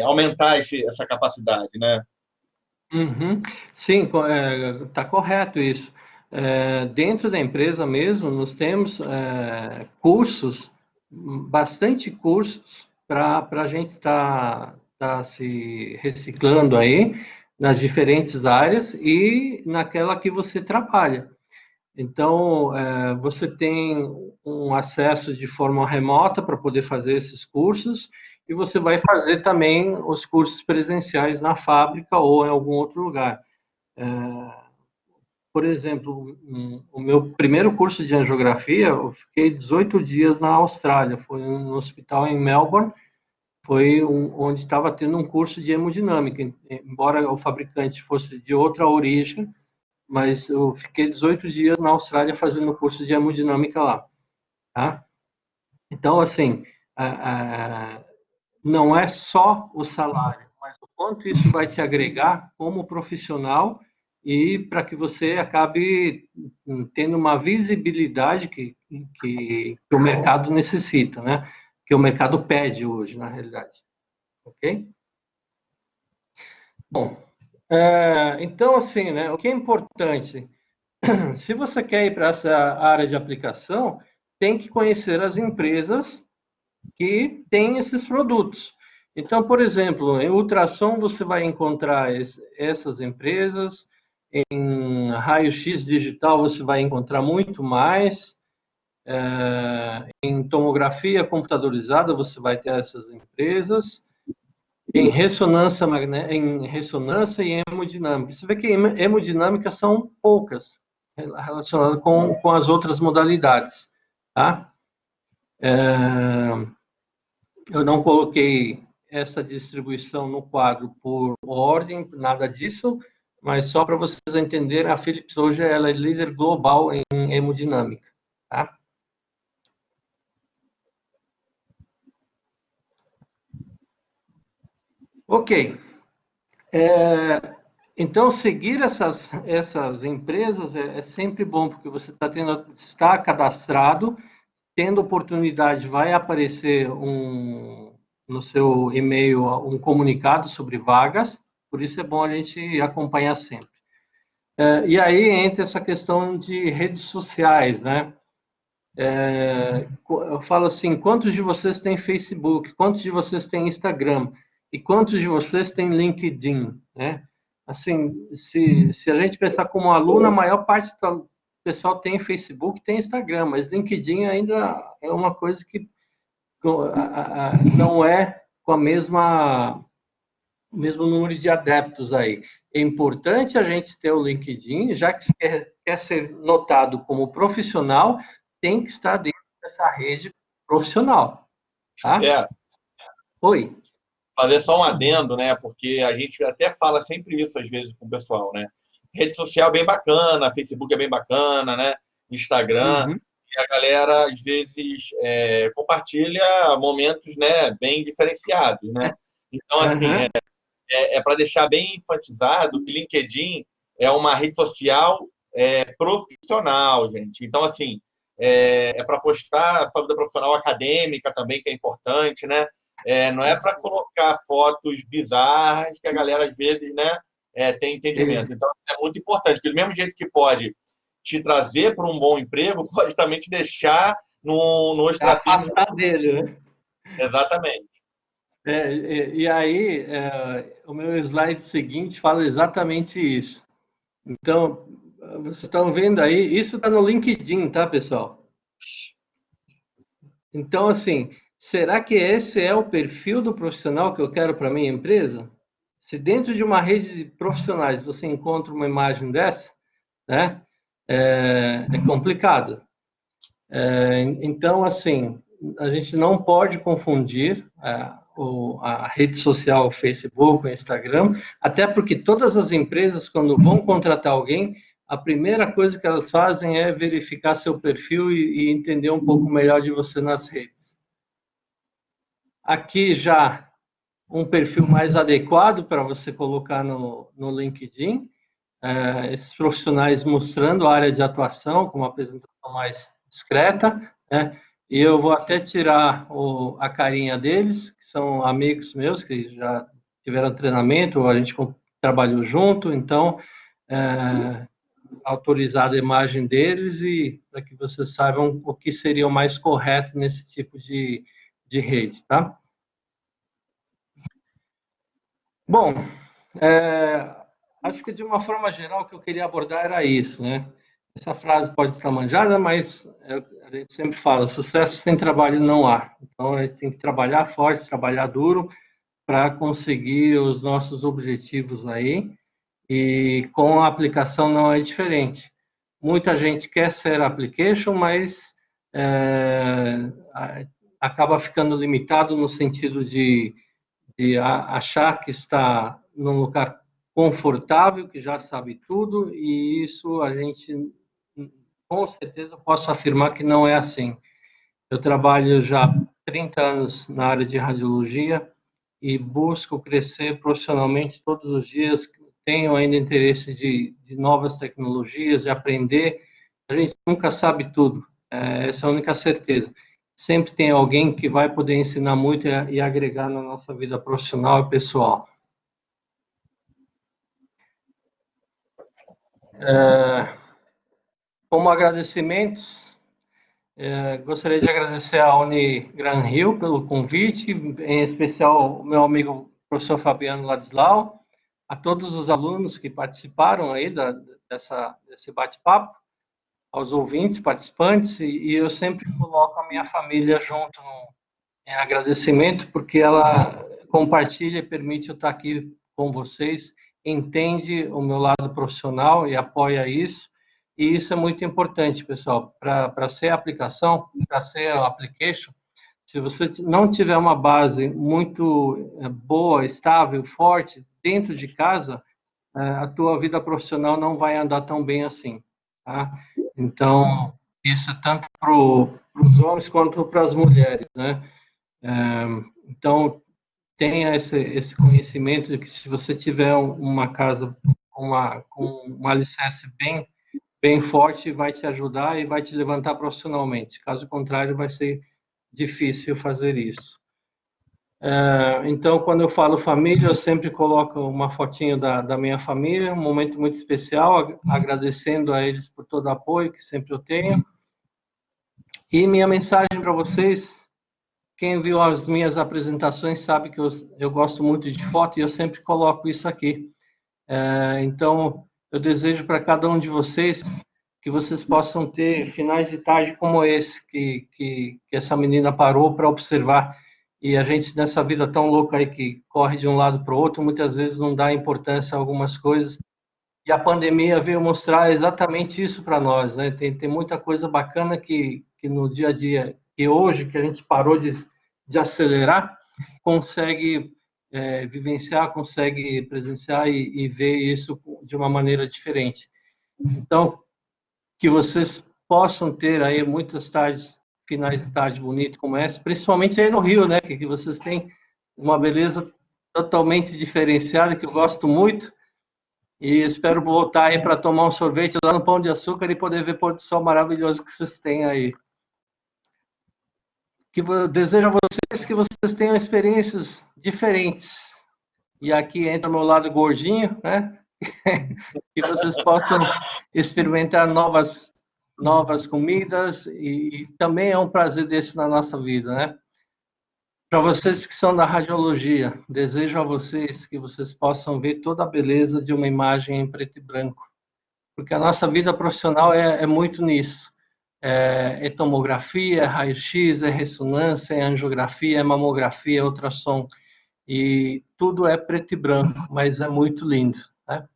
Aumentar essa capacidade, né? Uhum. Sim, está correto isso. Dentro da empresa mesmo, nós temos cursos, bastante cursos, para a gente estar se reciclando aí nas diferentes áreas e naquela que você trabalha. Então, você tem um acesso de forma remota para poder fazer esses cursos e você vai fazer também os cursos presenciais na fábrica ou em algum outro lugar. Por exemplo, o meu primeiro curso de angiografia, eu fiquei 18 dias na Austrália, foi no hospital em Melbourne, foi onde estava tendo um curso de hemodinâmica, embora o fabricante fosse de outra origem, mas eu fiquei 18 dias na Austrália fazendo curso de hemodinâmica lá. Tá? Então, assim, não é só o salário, mas o quanto isso vai te agregar como profissional e para que você acabe tendo uma visibilidade que o mercado necessita, né? Que o mercado pede hoje, na realidade. Ok? Bom, então, assim, né, o que é importante? Se você quer ir para essa área de aplicação, tem que conhecer as empresas que tem esses produtos. Então, por exemplo, em ultrassom você vai encontrar essas empresas, em raio-x digital você vai encontrar muito mais, em tomografia computadorizada você vai ter essas empresas, em ressonância em ressonância e hemodinâmica. Você vê que hemodinâmica são poucas relacionadas com as outras modalidades, tá? Eu não coloquei essa distribuição no quadro por ordem, nada disso, mas só para vocês entenderem, a Philips hoje ela é líder global em hemodinâmica, tá? Ok. Então, seguir essas empresas é sempre bom, porque você está cadastrado, tendo oportunidade, vai aparecer no seu e-mail um comunicado sobre vagas, por isso é bom a gente acompanhar sempre. E aí entra essa questão de redes sociais, né? Eu falo assim, quantos de vocês têm Facebook, quantos de vocês têm Instagram e quantos de vocês têm LinkedIn, né? Assim, se a gente pensar como aluno, a maior parte do pessoal tem Facebook, tem Instagram, mas LinkedIn ainda é uma coisa que não é com o mesmo número de adeptos aí. É importante a gente ter o LinkedIn, já que quer ser notado como profissional, tem que estar dentro dessa rede profissional, tá? Oi. Fazer só um adendo, né? Porque a gente até fala sempre isso às vezes com o pessoal, né? Rede social é bem bacana, Facebook é bem bacana, né? Instagram. Uhum. E a galera, às vezes, compartilha momentos, né, bem diferenciados, né? Então, assim, Uhum. é para deixar bem enfatizado que LinkedIn é uma rede social profissional, gente. Então, assim, para postar a sua vida profissional acadêmica também, que é importante, né? Não é para colocar fotos bizarras que a galera, às vezes, né, tem entendimento. Então, é muito importante, porque do mesmo jeito que pode te trazer para um bom emprego, pode também te deixar no ostracismo. Afastar dele, né? Exatamente. E aí, o meu slide seguinte fala exatamente isso. Então, vocês estão vendo aí, isso está no LinkedIn, tá, pessoal? Então, assim, será que esse é o perfil do profissional que eu quero para minha empresa? Se dentro de uma rede de profissionais você encontra uma imagem dessa, né, é complicado. Então, assim, a gente não pode confundir a rede social, o Facebook, o Instagram, até porque todas as empresas, quando vão contratar alguém, a primeira coisa que elas fazem é verificar seu perfil e entender um pouco melhor de você nas redes. Aqui já um perfil mais adequado para você colocar no LinkedIn, esses profissionais mostrando a área de atuação com uma apresentação mais discreta, né? E eu vou até tirar a carinha deles, que são amigos meus que já tiveram treinamento, a gente trabalhou junto, então autorizar a imagem deles e para que vocês saibam o que seria o mais correto nesse tipo de rede, tá? Bom, acho que de uma forma geral o que eu queria abordar era isso, né? Essa frase pode estar manjada, mas a gente sempre fala, sucesso sem trabalho não há. Então a gente tem que trabalhar forte, trabalhar duro para conseguir os nossos objetivos aí. E com a aplicação não é diferente. Muita gente quer ser application, mas acaba ficando limitado no sentido de achar que está num lugar confortável, que já sabe tudo, e isso a gente, com certeza, posso afirmar que não é assim. Eu trabalho já há 30 anos na área de radiologia e busco crescer profissionalmente todos os dias. Tenho ainda interesse de novas tecnologias, de aprender. A gente nunca sabe tudo, essa é a única certeza. Sempre tem alguém que vai poder ensinar muito e agregar na nossa vida profissional e pessoal. Como agradecimentos, Gostaria de agradecer à Unigran Rio pelo convite, em especial o meu amigo professor Fabiano Ladislau, a todos os alunos que participaram aí desse bate-papo, aos ouvintes, participantes, e eu sempre coloco a minha família junto em agradecimento, porque ela compartilha e permite eu estar aqui com vocês, entende o meu lado profissional e apoia isso, e isso é muito importante, pessoal, para ser aplicação, para ser application. Se você não tiver uma base muito boa, estável, forte, dentro de casa, a tua vida profissional não vai andar tão bem assim, tá? Então, isso é tanto para os homens quanto para as mulheres, né? Então, tenha esse conhecimento de que se você tiver uma casa com um alicerce bem forte, vai te ajudar e vai te levantar profissionalmente. Caso contrário, vai ser difícil fazer isso. Então, quando eu falo família, eu sempre coloco uma fotinho da minha família, um momento muito especial, agradecendo a eles por todo o apoio que sempre eu tenho. E minha mensagem para vocês, quem viu as minhas apresentações sabe que eu gosto muito de foto e eu sempre coloco isso aqui. Então, eu desejo para cada um de vocês que vocês possam ter finais de tarde como esse, que essa menina parou para observar. E a gente, nessa vida tão louca aí que corre de um lado para o outro, muitas vezes não dá importância a algumas coisas. E a pandemia veio mostrar exatamente isso para nós, né? Tem muita coisa bacana que no dia a dia, e hoje que a gente parou de acelerar, consegue vivenciar, consegue presenciar e ver isso de uma maneira diferente. Então, que vocês possam ter aí muitas tardes, finais de tarde bonito como essa, principalmente aí no Rio, né? Que vocês têm uma beleza totalmente diferenciada, que eu gosto muito. E espero voltar aí para tomar um sorvete lá no Pão de Açúcar e poder ver o pôr do sol maravilhoso que vocês têm aí. Que eu desejo a vocês que vocês tenham experiências diferentes. E aqui entra o meu lado gordinho, né? Que vocês possam experimentar novas comidas e também é um prazer desse na nossa vida, né? Para vocês que são da radiologia, desejo a vocês que vocês possam ver toda a beleza de uma imagem em preto e branco, porque a nossa vida profissional é muito nisso. É tomografia, é raio-x, é ressonância, é angiografia, é mamografia, é ultrassom, e tudo é preto e branco, mas é muito lindo, né?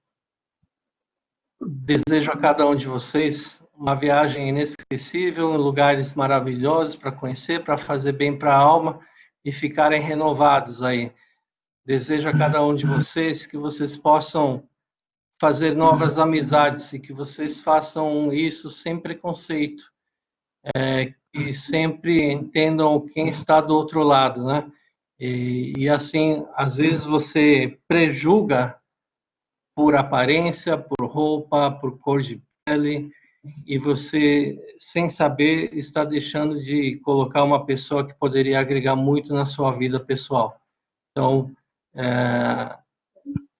Desejo a cada um de vocês uma viagem inesquecível, lugares maravilhosos para conhecer, para fazer bem para a alma, e ficarem renovados aí. Desejo a cada um de vocês que vocês possam fazer novas amizades e que vocês façam isso sem preconceito, e sempre entendam quem está do outro lado, né? E assim, às vezes você prejulga por aparência, por roupa, por cor de pele, e você, sem saber, está deixando de colocar uma pessoa que poderia agregar muito na sua vida pessoal. Então,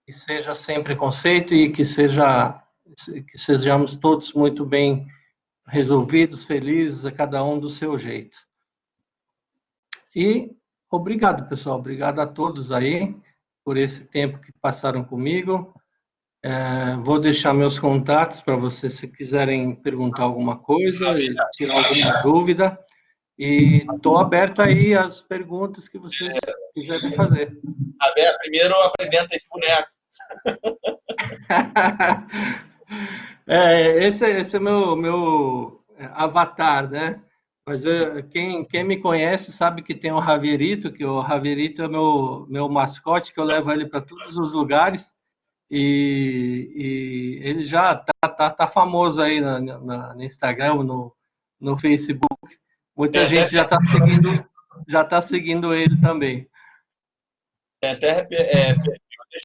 que seja sem preconceito e que sejamos todos muito bem resolvidos, felizes, a cada um do seu jeito. E obrigado, pessoal. Obrigado a todos aí por esse tempo que passaram comigo. Vou deixar meus contatos para vocês se quiserem perguntar alguma coisa, tirar alguma dúvida. E estou aberto aí às perguntas que vocês quiserem fazer. Primeiro apresenta esse boneco. Esse é meu avatar, né? Mas quem me conhece sabe que tem o Javierito, que o Javierito é meu mascote, que eu levo ele para todos os lugares. E ele já tá famoso aí no Instagram, no Facebook. Muita gente já está seguindo ele também. Deixa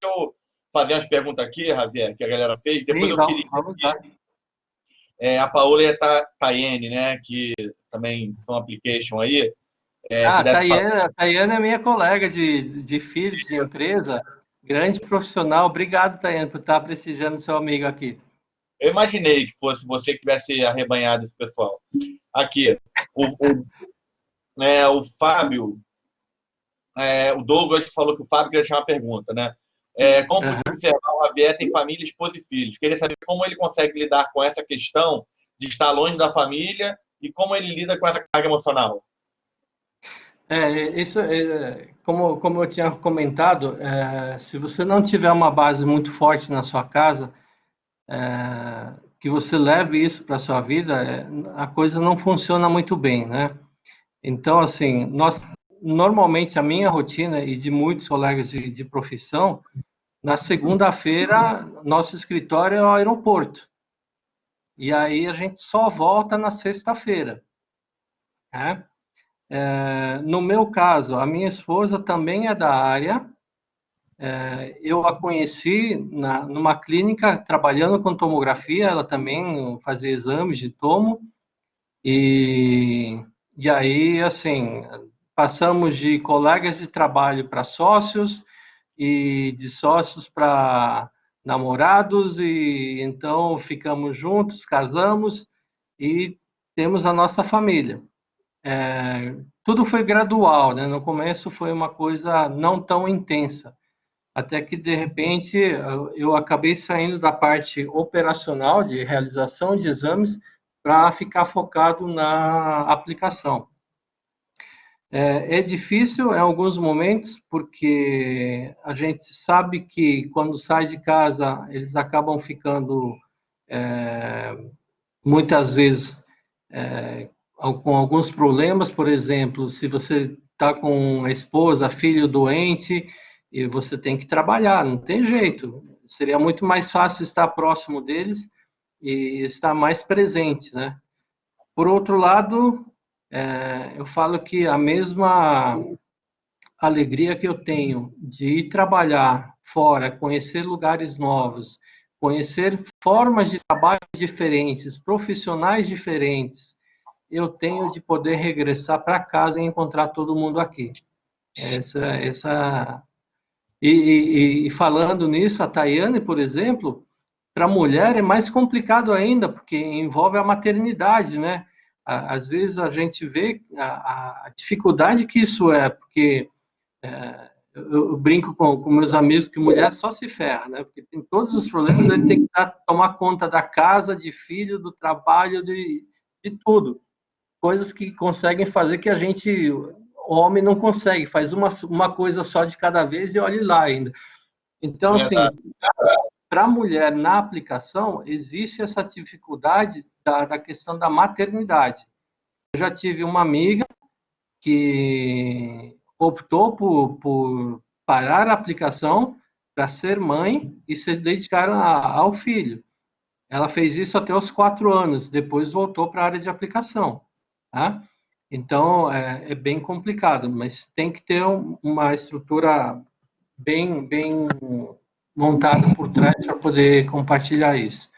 eu fazer umas perguntas aqui, Javier, que a galera fez. Depois Vamos lá. A Paola e a Tayane, né, que também são application aí. A Tayane é minha colega de filhos de empresa. Grande profissional. Obrigado, Tayane, por estar prestigiando seu amigo aqui. Eu imaginei que fosse você que tivesse arrebanhado esse pessoal. Aqui, o Fábio, o Douglas falou que o Fábio queria deixar uma pergunta, né? Como podia observar, o Javier tem família, esposa e filhos. Queria saber como ele consegue lidar com essa questão de estar longe da família e como ele lida com essa carga emocional. Isso, como eu tinha comentado, se você não tiver uma base muito forte na sua casa, que você leve isso para a sua vida, a coisa não funciona muito bem, né? Então, assim, normalmente a minha rotina e de muitos colegas de profissão, na segunda-feira, nosso escritório é o aeroporto. E aí a gente só volta na sexta-feira, né? No meu caso, a minha esposa também é da área. Eu a conheci numa clínica trabalhando com tomografia, ela também fazia exames de tomo. E aí, assim, passamos de colegas de trabalho para sócios e de sócios para namorados, e então ficamos juntos, casamos e temos a nossa família. Tudo foi gradual, né? No começo foi uma coisa não tão intensa, até que de repente eu acabei saindo da parte operacional de realização de exames para ficar focado na aplicação. É difícil em alguns momentos, porque a gente sabe que quando sai de casa, eles acabam ficando, muitas vezes, com alguns problemas. Por exemplo, se você está com a esposa, filho doente, e você tem que trabalhar, não tem jeito. Seria muito mais fácil estar próximo deles e estar mais presente, né? Por outro lado, eu falo que a mesma alegria que eu tenho de ir trabalhar fora, conhecer lugares novos, conhecer formas de trabalho diferentes, profissionais diferentes, eu tenho de poder regressar para casa e encontrar todo mundo aqui. E falando nisso, a Tayane, por exemplo, para a mulher é mais complicado ainda, porque envolve a maternidade, né? Às vezes a gente vê a dificuldade que isso é, porque eu brinco com meus amigos que mulher só se ferra, né? Porque tem todos os problemas, ele tem que tomar conta da casa, de filho, do trabalho, de tudo. Coisas que conseguem fazer que a gente, homem, não consegue, faz uma coisa só de cada vez e olhe lá ainda. Então, assim, para a mulher na aplicação, existe essa dificuldade da questão da maternidade. Eu já tive uma amiga que optou por parar a aplicação para ser mãe e se dedicar ao filho. Ela fez isso até os 4 anos, depois voltou para a área de aplicação. Tá? Então, é bem complicado, mas tem que ter uma estrutura bem montada por trás para poder compartilhar isso.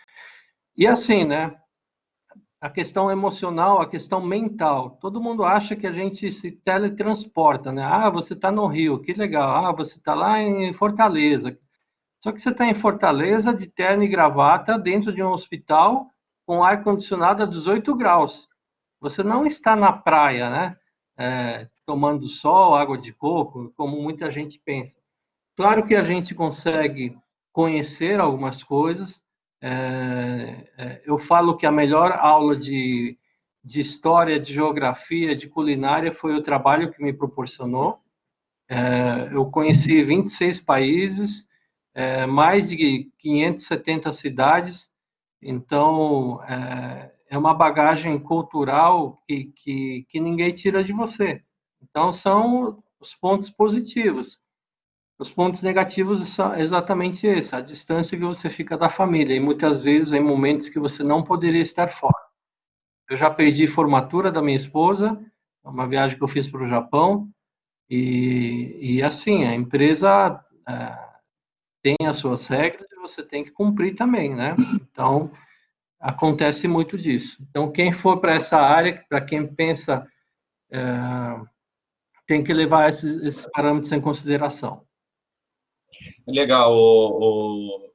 E assim, né? A questão emocional, a questão mental. Todo mundo acha que a gente se teletransporta, né? Ah, você está no Rio, que legal. Ah, você está lá em Fortaleza. Só que você está em Fortaleza de terno e gravata dentro de um hospital com ar-condicionado a 18 graus. Você não está na praia, né? Tomando sol, água de coco, como muita gente pensa. Claro que a gente consegue conhecer algumas coisas. Eu falo que a melhor aula de história, de geografia, de culinária foi o trabalho que me proporcionou. Eu conheci 26 países, mais de 570 cidades, então é uma bagagem cultural que ninguém tira de você. Então são os pontos positivos. Os pontos negativos são exatamente esse, a distância que você fica da família, e muitas vezes em momentos que você não poderia estar fora. Eu já perdi formatura da minha esposa, uma viagem que eu fiz para o Japão, e assim, a empresa tem as suas regras e você tem que cumprir também, né? Então, acontece muito disso. Então, quem for para essa área, para quem pensa, tem que levar esses parâmetros em consideração. Legal, o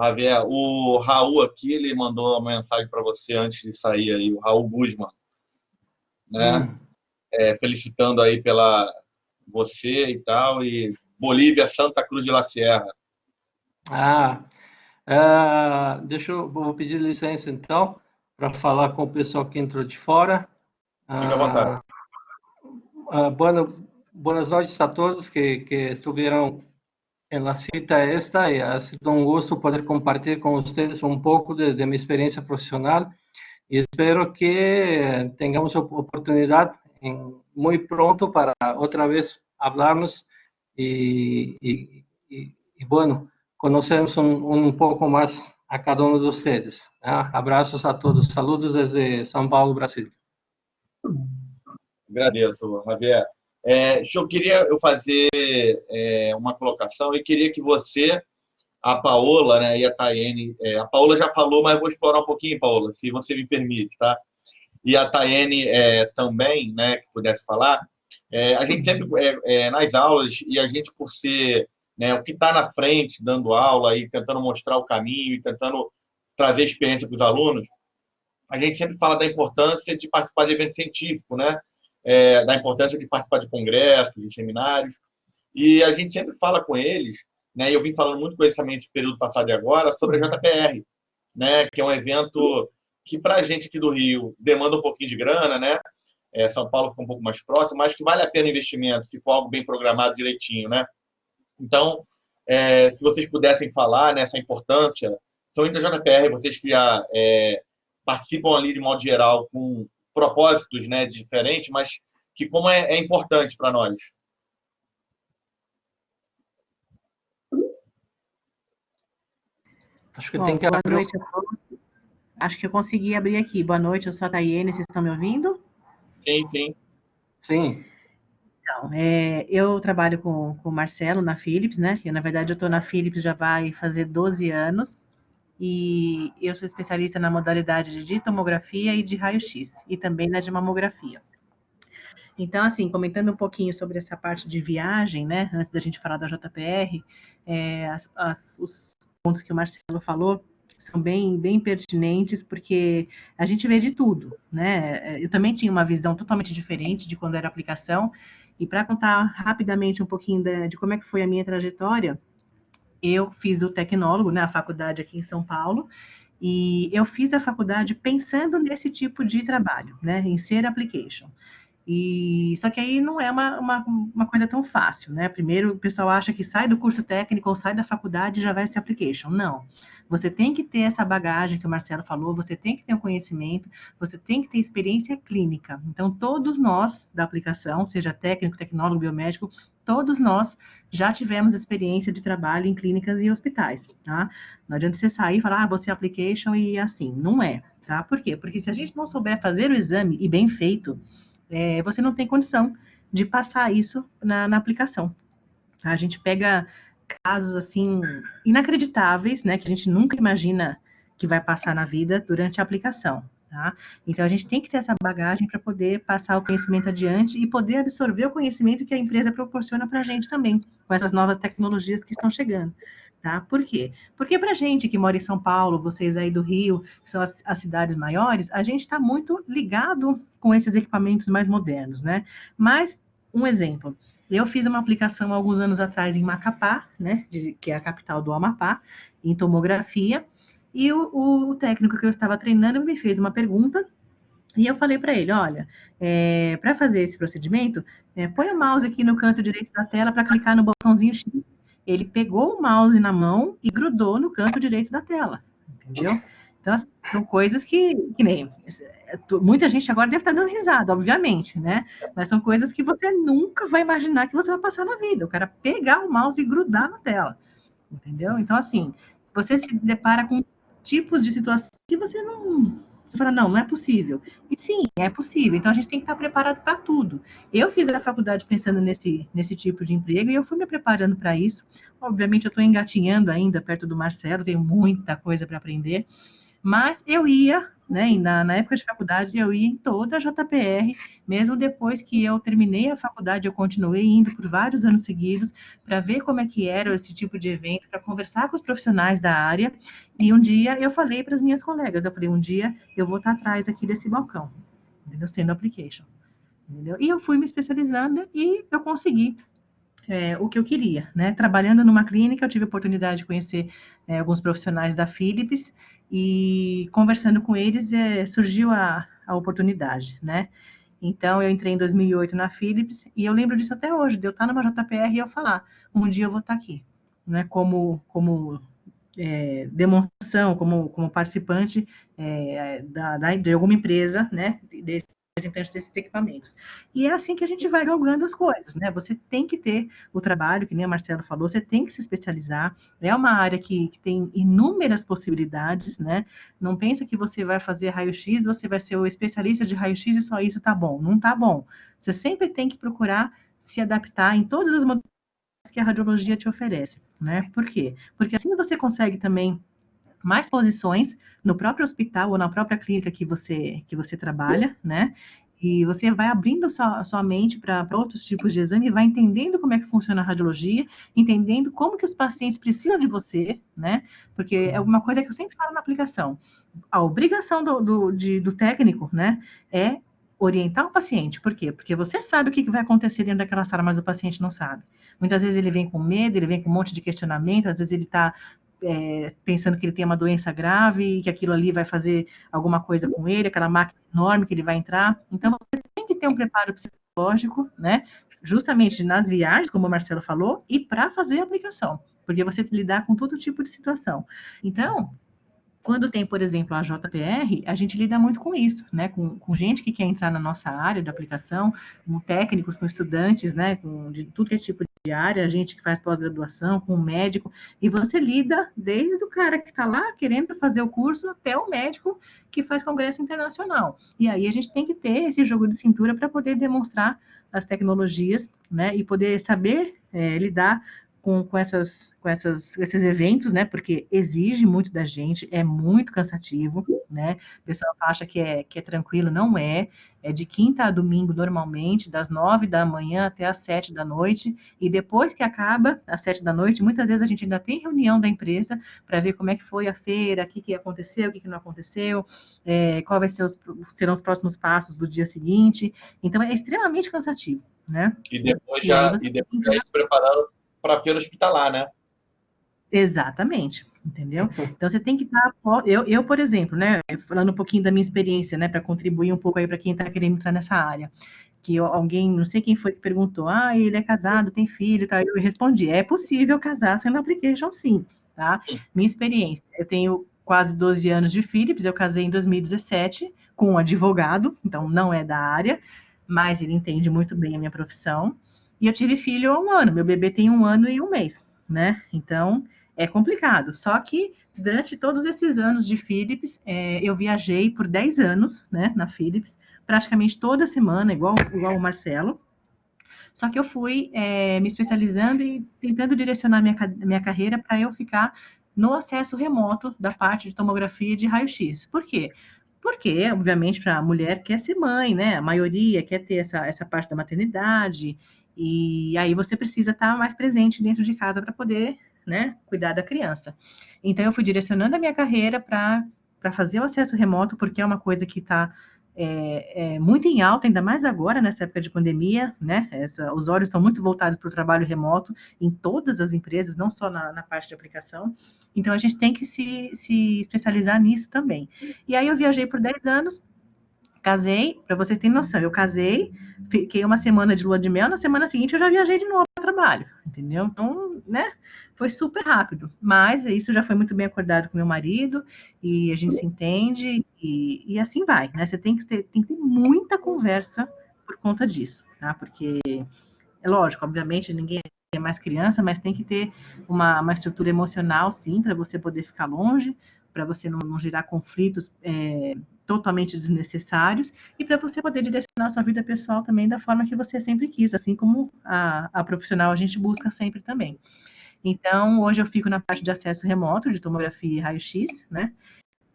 Javier. O Raul aqui, ele mandou uma mensagem para você antes de sair aí, o Raul Guzman. né? Felicitando aí pela você e tal, e Bolívia, Santa Cruz de la Sierra. Vou pedir licença então, para falar com o pessoal que entrou de fora. Fica à vontade. Buenas noches a todos que estuvieron en la cita esta, y ha sido un gusto poder compartir con ustedes un poco de mi experiencia profesional, y espero que tengamos oportunidad muy pronto para otra vez hablarnos y bueno, conocernos un poco más a cada uno de ustedes. Abraços a todos, saludos desde São Paulo, Brasil. Agradeço, Javier. Eu queria fazer uma colocação e queria que você, a Paola, né, e a Tayene, a Paola já falou, mas eu vou explorar um pouquinho, Paola, se você me permite, tá? E a Tayene também, né, que pudesse falar. A gente sempre, nas aulas, e a gente por ser, né, o que está na frente, dando aula e tentando mostrar o caminho e tentando trazer experiência para os alunos, a gente sempre fala da importância de participar de evento científico, né? Da importância de participar de congressos, de seminários, e a gente sempre fala com eles, né? E eu vim falando muito com eles também nesse período passado e agora, sobre a JPR, né? Que é um evento que, para a gente aqui do Rio, demanda um pouquinho de grana, né? São Paulo fica um pouco mais próximo, mas que vale a pena o investimento, se for algo bem programado direitinho, né? Então, se vocês pudessem falar nessa importância, somente a JPR, vocês que participam ali de modo geral com propósitos, né, diferentes, mas que como é importante para nós. Acho que tem que boa noite a todos. Acho que eu consegui abrir aqui. Boa noite, eu sou a Tayene, vocês estão me ouvindo? Sim. Então, eu trabalho com o Marcelo na Philips, né? Na verdade, eu estou na Philips já vai fazer 12 anos. E eu sou especialista na modalidade de tomografia e de raio-x, e também na de mamografia. Então, assim, comentando um pouquinho sobre essa parte de viagem, né, antes da gente falar da JPR, os pontos que o Marcelo falou são bem pertinentes, porque a gente vê de tudo, né? Eu também tinha uma visão totalmente diferente de quando era aplicação, e para contar rapidamente um pouquinho de como é que foi a minha trajetória, eu fiz o tecnólogo, né, a faculdade aqui em São Paulo, e eu fiz a faculdade pensando nesse tipo de trabalho, né, em ser application. Só que aí não é uma coisa tão fácil, né? Primeiro, o pessoal acha que sai do curso técnico ou sai da faculdade e já vai ser application. Não. Você tem que ter essa bagagem que o Marcelo falou, você tem que ter um conhecimento, você tem que ter experiência clínica. Então, todos nós da aplicação, seja técnico, tecnólogo, biomédico, todos nós já tivemos experiência de trabalho em clínicas e hospitais, tá? Não adianta você sair e falar, você é application e assim. Não é, tá? Por quê? Porque se a gente não souber fazer o exame e bem feito, você não tem condição de passar isso na aplicação. A gente pega casos, assim, inacreditáveis, né, que a gente nunca imagina que vai passar na vida durante a aplicação, tá? Então, a gente tem que ter essa bagagem para poder passar o conhecimento adiante e poder absorver o conhecimento que a empresa proporciona para a gente também, com essas novas tecnologias que estão chegando. Tá? Por quê? Porque para a gente que mora em São Paulo, vocês aí do Rio, que são as cidades maiores, a gente está muito ligado com esses equipamentos mais modernos, né? Mas, um exemplo, eu fiz uma aplicação alguns anos atrás em Macapá, né, que é a capital do Amapá, em tomografia, e o técnico que eu estava treinando me fez uma pergunta, e eu falei para ele, olha, para fazer esse procedimento, põe o mouse aqui no canto direito da tela para clicar no botãozinho X. Ele pegou o mouse na mão e grudou no canto direito da tela, entendeu? Então, são coisas que nem... Muita gente agora deve estar dando risada, obviamente, né? Mas são coisas que você nunca vai imaginar que você vai passar na vida. O cara pegar o mouse e grudar na tela, entendeu? Então, assim, você se depara com tipos de situações que você não... Você fala, não é possível. E sim, é possível. Então, a gente tem que estar preparado para tudo. Eu fiz a faculdade pensando nesse tipo de emprego e eu fui me preparando para isso. Obviamente, eu estou engatinhando ainda perto do Marcelo, tenho muita coisa para aprender. Mas eu ia, né, na época de faculdade, eu ia em toda a JPR, mesmo depois que eu terminei a faculdade, eu continuei indo por vários anos seguidos para ver como é que era esse tipo de evento, para conversar com os profissionais da área, e um dia eu falei para as minhas colegas, um dia eu vou estar atrás aqui desse balcão, entendeu? Sendo application. entendeu? E eu fui me especializando e eu consegui o que eu queria, né? Trabalhando numa clínica, eu tive a oportunidade de conhecer alguns profissionais da Philips e conversando com eles surgiu a oportunidade, né? Então, eu entrei em 2008 na Philips e eu lembro disso até hoje, de eu estar numa JPR e eu falar, um dia eu vou estar aqui, né? Como demonstração, como participante de alguma empresa, né? Representantes desses equipamentos. E é assim que a gente vai galgando as coisas, né? Você tem que ter o trabalho, que nem a Marcela falou, você tem que se especializar. É uma área que tem inúmeras possibilidades, né? Não pensa que você vai fazer raio-x, você vai ser o especialista de raio-x e só isso tá bom. Não tá bom. Você sempre tem que procurar se adaptar em todas as modalidades que a radiologia te oferece, né? Por quê? Porque assim você consegue também mais posições no próprio hospital ou na própria clínica que você trabalha, né? E você vai abrindo sua mente para outros tipos de exame, vai entendendo como é que funciona a radiologia, entendendo como que os pacientes precisam de você, né? Porque é uma coisa que eu sempre falo na aplicação. A obrigação do técnico, né, é orientar o paciente. Por quê? Porque você sabe o que vai acontecer dentro daquela sala, mas o paciente não sabe. Muitas vezes ele vem com medo, ele vem com um monte de questionamento, às vezes ele está pensando que ele tem uma doença grave e que aquilo ali vai fazer alguma coisa com ele, aquela máquina enorme que ele vai entrar. Então, você tem que ter um preparo psicológico, né? Justamente nas viagens, como o Marcelo falou, e para fazer a aplicação, porque você lidar com todo tipo de situação. Então, quando tem, por exemplo, a JPR, a gente lida muito com isso, né? Com gente que quer entrar na nossa área de aplicação, com técnicos, com estudantes, né? De tudo que é tipo de área, a gente que faz pós-graduação, com o médico, e você lida desde o cara que está lá querendo fazer o curso até o médico que faz congresso internacional. E aí a gente tem que ter esse jogo de cintura para poder demonstrar as tecnologias, né? E poder saber lidar com esses eventos, né? Porque exige muito da gente, é muito cansativo, né? O pessoal acha que é tranquilo, não é. É de quinta a domingo, normalmente, das 9 da manhã até as 7 da noite, e depois que acaba, às 7 da noite, muitas vezes a gente ainda tem reunião da empresa para ver como é que foi a feira, o que aconteceu, o que não aconteceu, qual serão os próximos passos do dia seguinte. Então, é extremamente cansativo, né? E depois já ir se preparando para a feira hospitalar, né? Exatamente, entendeu? Então você tem que estar. Eu, por exemplo, né, falando um pouquinho da minha experiência, né, para contribuir um pouco aí para quem está querendo entrar nessa área, que alguém, não sei quem foi que perguntou, ele é casado, tem filho, tá? Eu respondi, é possível casar sendo application, sim, tá? Minha experiência, eu tenho quase 12 anos de Philips, eu casei em 2017 com um advogado, então não é da área, mas ele entende muito bem a minha profissão. E eu tive filho há 1 ano, meu bebê tem 1 ano e 1 mês, né? Então, é complicado. Só que, durante todos esses anos de Philips, eu viajei por 10 anos, né, na Philips, praticamente toda semana, igual o Marcelo. Só que eu fui me especializando e tentando direcionar minha carreira para eu ficar no acesso remoto da parte de tomografia de raio-x. Por quê? Porque, obviamente, para a mulher quer ser mãe, né? A maioria quer ter essa parte da maternidade, e aí você precisa estar mais presente dentro de casa para poder, né, cuidar da criança. Então, eu fui direcionando a minha carreira para fazer o acesso remoto, porque é uma coisa que está muito em alta, ainda mais agora, nessa época de pandemia, né? Os olhos estão muito voltados para o trabalho remoto em todas as empresas, não só na parte de aplicação. Então, a gente tem que se especializar nisso também. E aí, eu viajei por 10 anos, casei, para vocês terem noção, eu casei, fiquei 1 semana de lua de mel, na semana seguinte eu já viajei de novo para trabalho, entendeu? Então, né, foi super rápido, mas isso já foi muito bem acordado com meu marido, e a gente se entende, e assim vai, né? Você tem que ter muita conversa por conta disso, tá? Porque, é lógico, obviamente, ninguém é mais criança, mas tem que ter uma estrutura emocional, sim, para você poder ficar longe, para você não gerar conflitos totalmente desnecessários, e para você poder direcionar a sua vida pessoal também da forma que você sempre quis, assim como a profissional a gente busca sempre também. Então, hoje eu fico na parte de acesso remoto, de tomografia e raio-x, né,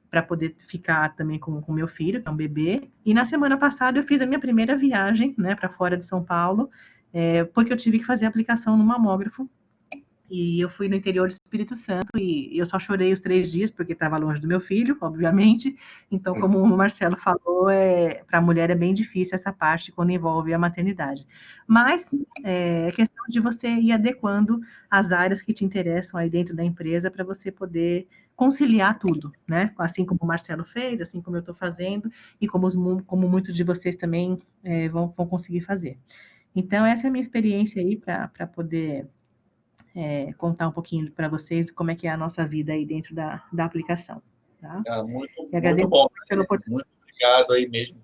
para poder ficar também com o meu filho, que é um bebê, e na semana passada eu fiz a minha primeira viagem, né, para fora de São Paulo, porque eu tive que fazer a aplicação no mamógrafo, E eu fui no interior do Espírito Santo e eu só chorei os 3 dias, porque estava longe do meu filho, obviamente. Então, como o Marcelo falou, para a mulher é bem difícil essa parte quando envolve a maternidade. Mas é questão de você ir adequando as áreas que te interessam aí dentro da empresa para você poder conciliar tudo, né? Assim como o Marcelo fez, assim como eu estou fazendo e como muitos de vocês também vão conseguir fazer. Então, essa é a minha experiência aí para poder contar um pouquinho para vocês como é que é a nossa vida aí dentro da aplicação. Tá? Muito, E muito agradeço bom. pela oportunidade. Muito obrigado aí mesmo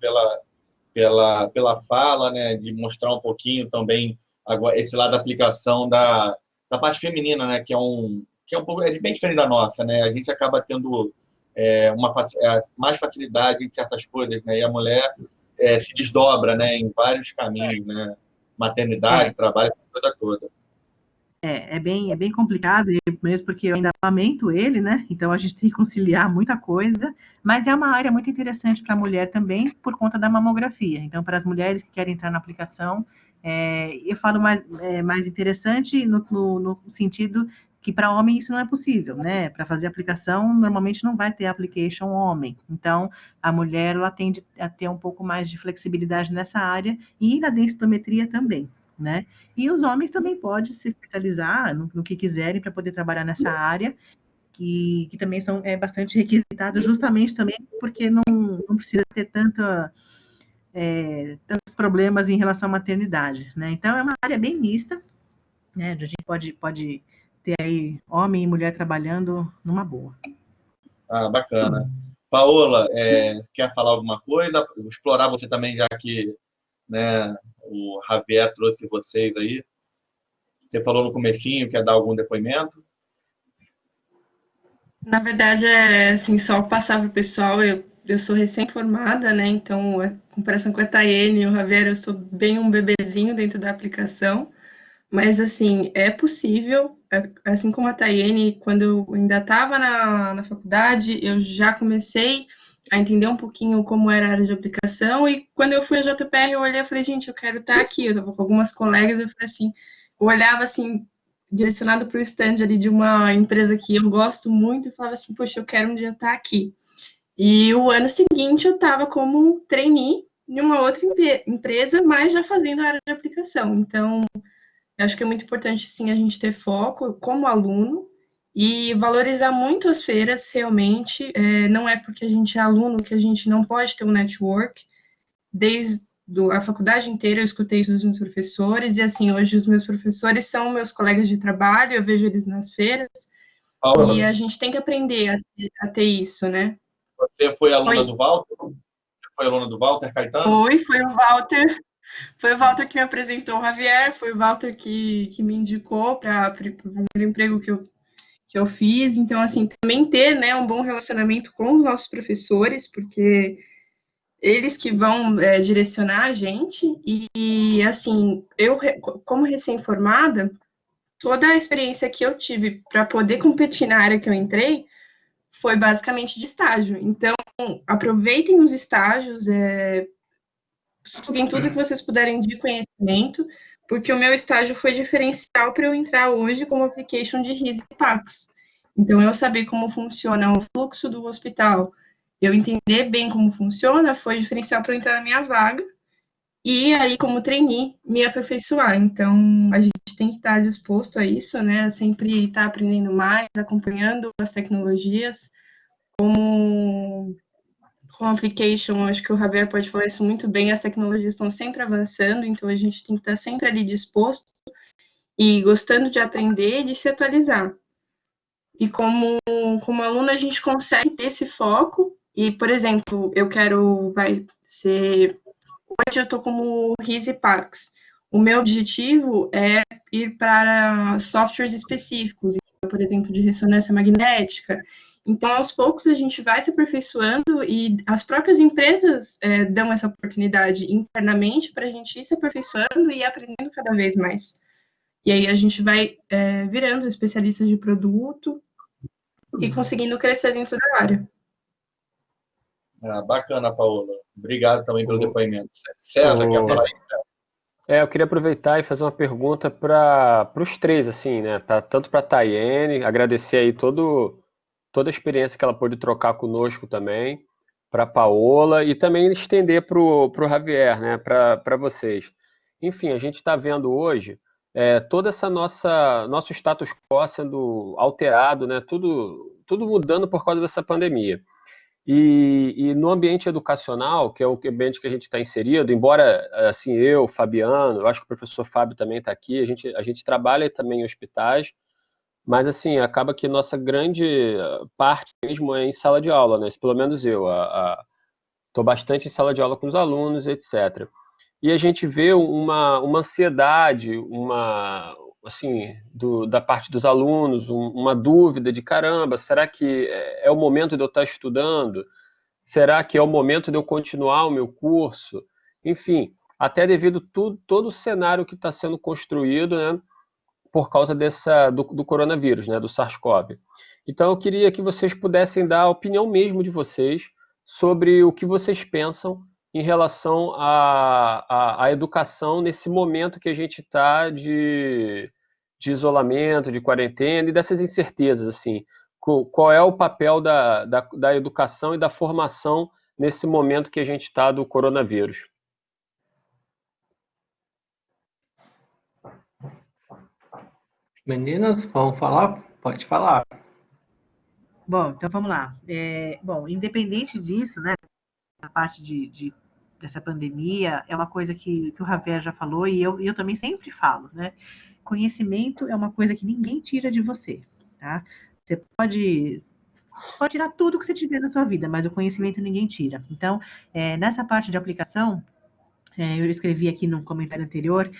pela fala, né, de mostrar um pouquinho também agora, esse lado da aplicação da parte feminina, né, que é um pouco bem diferente da nossa, né? A gente acaba tendo mais facilidade em certas coisas, né? E a mulher se desdobra, né, em vários caminhos, né? Maternidade, trabalho, coisa toda. É bem complicado, mesmo porque eu ainda amamento ele, né? Então a gente tem que conciliar muita coisa, mas é uma área muito interessante para a mulher também, por conta da mamografia. Então, para as mulheres que querem entrar na aplicação, eu falo mais interessante no sentido que para homem isso não é possível, né? Para fazer aplicação, normalmente não vai ter application homem. Então, a mulher ela tende a ter um pouco mais de flexibilidade nessa área e na densitometria também. Né? E os homens também podem se especializar no que quiserem para poder trabalhar nessa área, que também são bastante requisitados, justamente também porque não precisa ter tantos problemas em relação à maternidade. Né? Então, é uma área bem mista, né? A gente pode ter aí homem e mulher trabalhando numa boa. Bacana. Paola, quer falar alguma coisa? Vou explorar você também, já que, né, o Javier trouxe vocês aí. Você falou no comecinho, quer dar algum depoimento? Na verdade, assim, só passar para o pessoal, eu sou recém-formada, né? Então, em comparação com a Tayene e o Javier, eu sou bem um bebezinho dentro da aplicação. Mas, assim, é possível, assim como a Tayene, quando eu ainda estava na faculdade, eu já comecei a entender um pouquinho como era a área de aplicação, e quando eu fui à JPR, eu olhei e falei, gente, eu quero estar aqui. Eu estava com algumas colegas, eu falei assim, eu olhava assim, direcionado para o stand ali de uma empresa que eu gosto muito, e falava assim, poxa, eu quero um dia estar aqui. E o ano seguinte eu estava como trainee em uma outra empresa, mas já fazendo a área de aplicação. Então, eu acho que é muito importante, sim, a gente ter foco como aluno e valorizar muito as feiras, realmente. Não é porque a gente é aluno que a gente não pode ter um network. Desde a faculdade inteira eu escutei isso dos meus professores, e assim, hoje os meus professores são meus colegas de trabalho, eu vejo eles nas feiras, Paola, e a gente tem que aprender a ter isso, né? você foi aluna Oi. do Walter? Você foi aluna do Walter Caetano? Foi o Walter que me apresentou o Javier, foi o Walter que me indicou para o primeiro emprego que eu fiz. Então, assim, também ter, né, um bom relacionamento com os nossos professores, porque eles que vão direcionar a gente. E, assim, eu, como recém-formada, toda a experiência que eu tive para poder competir na área que eu entrei foi basicamente de estágio. Então, aproveitem os estágios, suguem tudo que vocês puderem de conhecimento, porque o meu estágio foi diferencial para eu entrar hoje como application de RIS e PACS. Então, eu saber como funciona o fluxo do hospital, eu entender bem como funciona, foi diferencial para eu entrar na minha vaga, e aí, como trainee, me aperfeiçoar. Então, a gente tem que estar disposto a isso, né? Sempre estar aprendendo mais, acompanhando as tecnologias, como application, acho que o Javier pode falar isso muito bem, as tecnologias estão sempre avançando, então a gente tem que estar sempre ali disposto e gostando de aprender e de se atualizar. E como aluno, a gente consegue ter esse foco, e, por exemplo, hoje eu estou como RIS e PACS. O meu objetivo é ir para softwares específicos, por exemplo, de ressonância magnética. Então, aos poucos, a gente vai se aperfeiçoando e as próprias empresas dão essa oportunidade internamente para a gente ir se aperfeiçoando e aprendendo cada vez mais. E aí a gente vai virando especialistas de produto e conseguindo crescer dentro da área. Bacana, Paola. Obrigado também pelo depoimento. César, quer falar aí? Eu queria aproveitar e fazer uma pergunta para os três, assim, né? Tanto para a Tayene, agradecer aí toda a experiência que ela pôde trocar conosco também, para a Paola e também estender para o Javier, né? Para vocês. Enfim, a gente está vendo hoje toda essa nosso status quo sendo alterado, né? Tudo mudando por causa dessa pandemia. E no ambiente educacional, que é o ambiente que a gente está inserido, embora assim eu, Fabiano, eu acho que o professor Fábio também está aqui, a gente trabalha também em hospitais, mas assim acaba que nossa grande parte mesmo é em sala de aula, né? Pelo menos eu estou bastante em sala de aula com os alunos, etc. E a gente vê uma ansiedade, assim, da parte dos alunos, uma dúvida de caramba, será que é o momento de eu estar estudando? Será que é o momento de eu continuar o meu curso? Enfim, até devido todo o cenário que está sendo construído, né, por causa do coronavírus, né, do SARS-CoV. Então, eu queria que vocês pudessem dar a opinião mesmo de vocês sobre o que vocês pensam em relação à educação nesse momento que a gente está de isolamento, de quarentena e dessas incertezas, assim. Qual é o papel da educação e da formação nesse momento que a gente está do coronavírus? Meninas, vamos falar? Pode falar. Bom, então vamos lá. Bom, independente disso, né, a parte dessa pandemia é uma coisa que o Javier já falou e eu também sempre falo, né? Conhecimento é uma coisa que ninguém tira de você, tá? Você pode tirar tudo que você tiver na sua vida, mas o conhecimento ninguém tira. Então, nessa parte de aplicação, eu escrevi aqui no comentário anterior,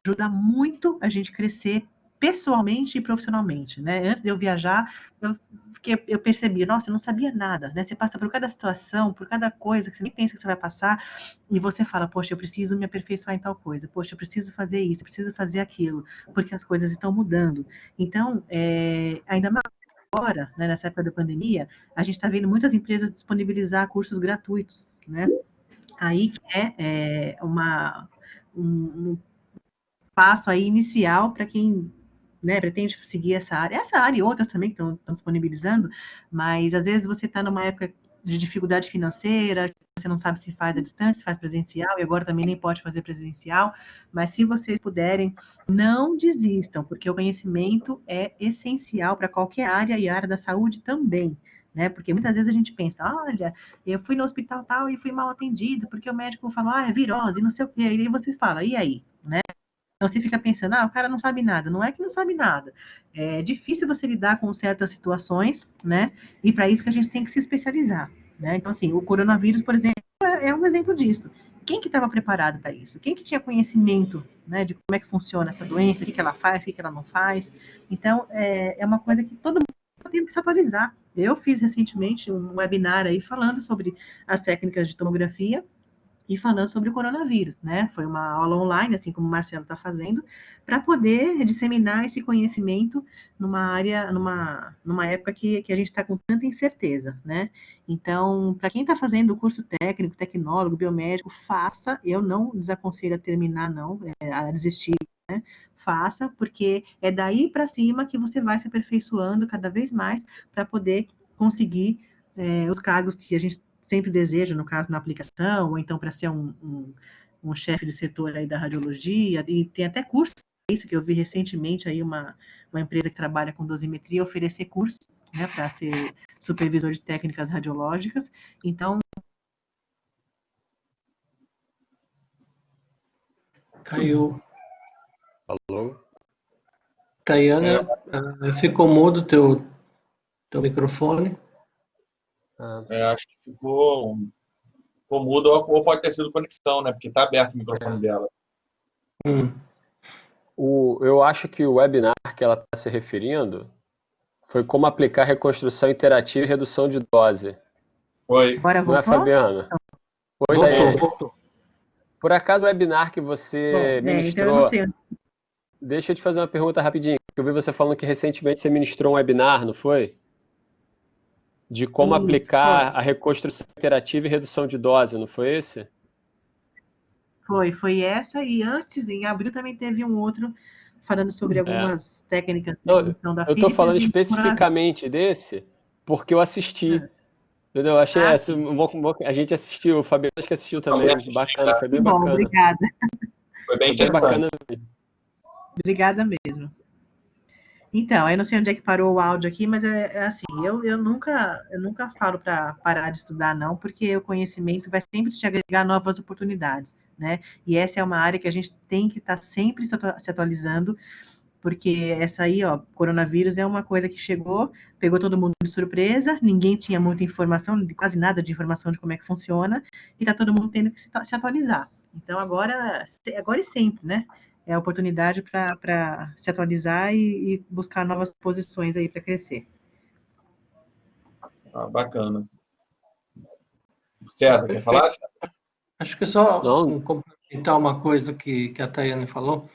ajuda muito a gente crescer pessoalmente e profissionalmente, né? Antes de eu viajar, eu percebi, nossa, eu não sabia nada, né? Você passa por cada situação, por cada coisa que você nem pensa que você vai passar, e você fala, poxa, eu preciso me aperfeiçoar em tal coisa, poxa, eu preciso fazer isso, eu preciso fazer aquilo, porque as coisas estão mudando. Então, ainda mais agora, né, nessa época da pandemia, a gente está vendo muitas empresas disponibilizar cursos gratuitos, né? Aí que um passo aí inicial para quem, né, pretende seguir essa área e outras também que estão disponibilizando, mas às vezes você está numa época de dificuldade financeira, você não sabe se faz à distância, se faz presencial, e agora também nem pode fazer presencial, mas se vocês puderem, não desistam, porque o conhecimento é essencial para qualquer área e a área da saúde também. Né? Porque muitas vezes a gente pensa, olha, eu fui no hospital tal e fui mal atendida, porque o médico falou, é virose, não sei o quê, e aí vocês falam, e aí? Né? Então você fica pensando, o cara não sabe nada. Não é que não sabe nada. É difícil você lidar com certas situações, né? E para isso que a gente tem que se especializar, né? Então, assim, o coronavírus, por exemplo, é um exemplo disso. Quem que estava preparado para isso? Quem que tinha conhecimento, né, de como é que funciona essa doença, o que ela faz, o que ela não faz? Então, é uma coisa que todo mundo está tendo que se atualizar. Eu fiz recentemente um webinar aí falando sobre as técnicas de tomografia, e falando sobre o coronavírus, né? Foi uma aula online, assim como o Marcelo está fazendo, para poder disseminar esse conhecimento numa época que a gente está com tanta incerteza, né? Então, para quem está fazendo o curso técnico, tecnólogo, biomédico, faça. Eu não desaconselho a terminar, não, a desistir, né? Faça, porque é daí para cima que você vai se aperfeiçoando cada vez mais para poder conseguir os cargos que a gente sempre deseja, no caso, na aplicação, ou então para ser um chefe de setor aí da radiologia, e tem até curso, isso que eu vi recentemente aí uma empresa que trabalha com dosimetria oferecer curso, né, para ser supervisor de técnicas radiológicas. Então, Caiu. Alô? Tayana, ficou mudo teu microfone. Acho que ficou mudo ou pode ter sido conexão, né? Porque está aberto o microfone dela. Eu acho que o webinar que ela está se referindo foi como aplicar reconstrução interativa e redução de dose. Foi. agora Não é, voltou? Fabiana? Foi daí. Voltou. Por acaso o webinar que você Bom, então eu ministrou... não sei. Deixa eu te fazer uma pergunta rapidinho. Eu vi você falando que recentemente você ministrou um webinar, não foi? De como Isso, aplicar foi. a reconstrução interativa e redução de dose, não foi esse? Foi essa, e antes, em abril, também teve um outro falando sobre algumas técnicas de Não, transmissão da eu estou Philips falando e coronavírus. especificamente desse porque eu assisti. Ah, Entendeu? Achei essa, sim. a gente assistiu, o Fabiano acho que assistiu Também também, assisti, bacana, cara. foi Que bem bom, bacana. obrigada. Foi bem Foi bem bacana. interessante. Obrigada mesmo. Então, eu não sei onde é que parou o áudio aqui, mas é assim, eu nunca falo para parar de estudar, não, porque o conhecimento vai sempre te agregar novas oportunidades, né? E essa é uma área que a gente tem que estar sempre se atualizando, porque essa aí, ó, coronavírus é uma coisa que chegou, pegou todo mundo de surpresa, ninguém tinha muita informação, quase nada de informação de como é que funciona, e tá todo mundo tendo que se atualizar. Então, agora e sempre, né? É a oportunidade para se atualizar e buscar novas posições aí para crescer. Ah, bacana. César, quer Perfeito. falar? Acho que só Não, complementar uma coisa que a Tayane falou.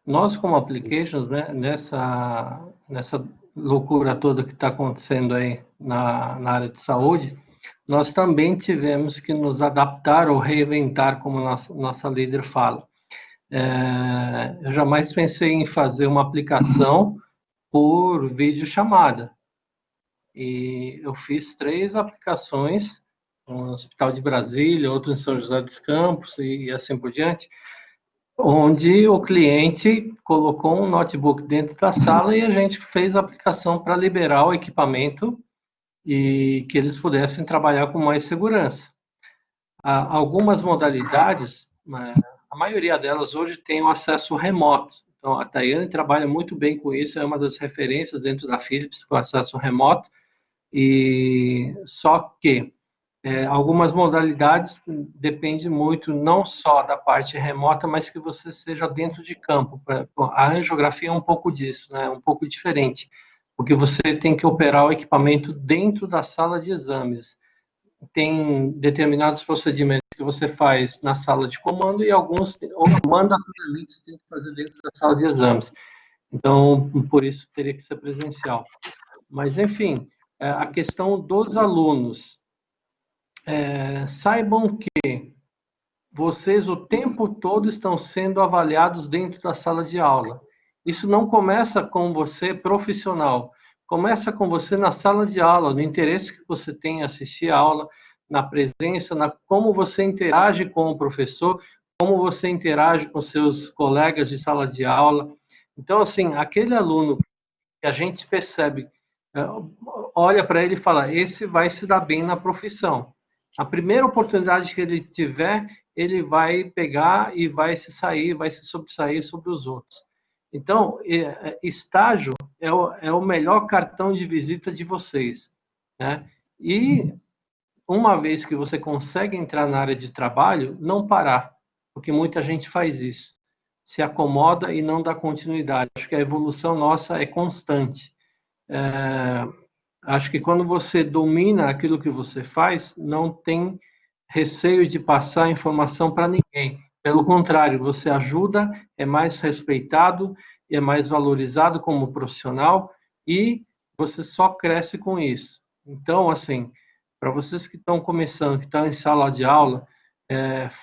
Nós, como applications, né, nessa loucura toda que está acontecendo aí na área de saúde, nós também tivemos que nos adaptar ou reinventar, como nossa líder fala. Eu jamais pensei em fazer uma aplicação por videochamada. E eu fiz 3 aplicações, um no Hospital de Brasília, outro em São José dos Campos e assim por diante, onde o cliente colocou um notebook dentro da sala e a gente fez a aplicação para liberar o equipamento e que eles pudessem trabalhar com mais segurança. Algumas modalidades, a maioria delas hoje tem o acesso remoto. Então, a Tayane trabalha muito bem com isso, é uma das referências dentro da Philips com acesso remoto. E só que algumas modalidades depende muito não só da parte remota, mas que você seja dentro de campo. A angiografia é um pouco disso, né? Um pouco diferente, porque você tem que operar o equipamento dentro da sala de exames. Tem determinados procedimentos que você faz na sala de comando e alguns, ou mandatoriamente, você tem que fazer dentro da sala de exames. Então, por isso, teria que ser presencial. Mas, enfim, a questão dos alunos. Saibam que vocês o tempo todo estão sendo avaliados dentro da sala de aula. Isso não começa com você profissional, começa com você na sala de aula, no interesse que você tem em assistir a aula, na presença, como você interage com o professor, como você interage com seus colegas de sala de aula. Então, assim, aquele aluno que a gente percebe, olha para ele e fala, esse vai se dar bem na profissão. A primeira oportunidade que ele tiver, ele vai pegar e vai se sobressair sobre os outros. Então, estágio é o melhor cartão de visita de vocês, né? E uma vez que você consegue entrar na área de trabalho, não parar, porque muita gente faz isso. Se acomoda e não dá continuidade. Acho que a evolução nossa é constante. Acho que quando você domina aquilo que você faz, não tem receio de passar informação para ninguém. Pelo contrário, você ajuda, é mais respeitado, é mais valorizado como profissional e você só cresce com isso. Então, assim, para vocês que estão começando, que estão em sala de aula,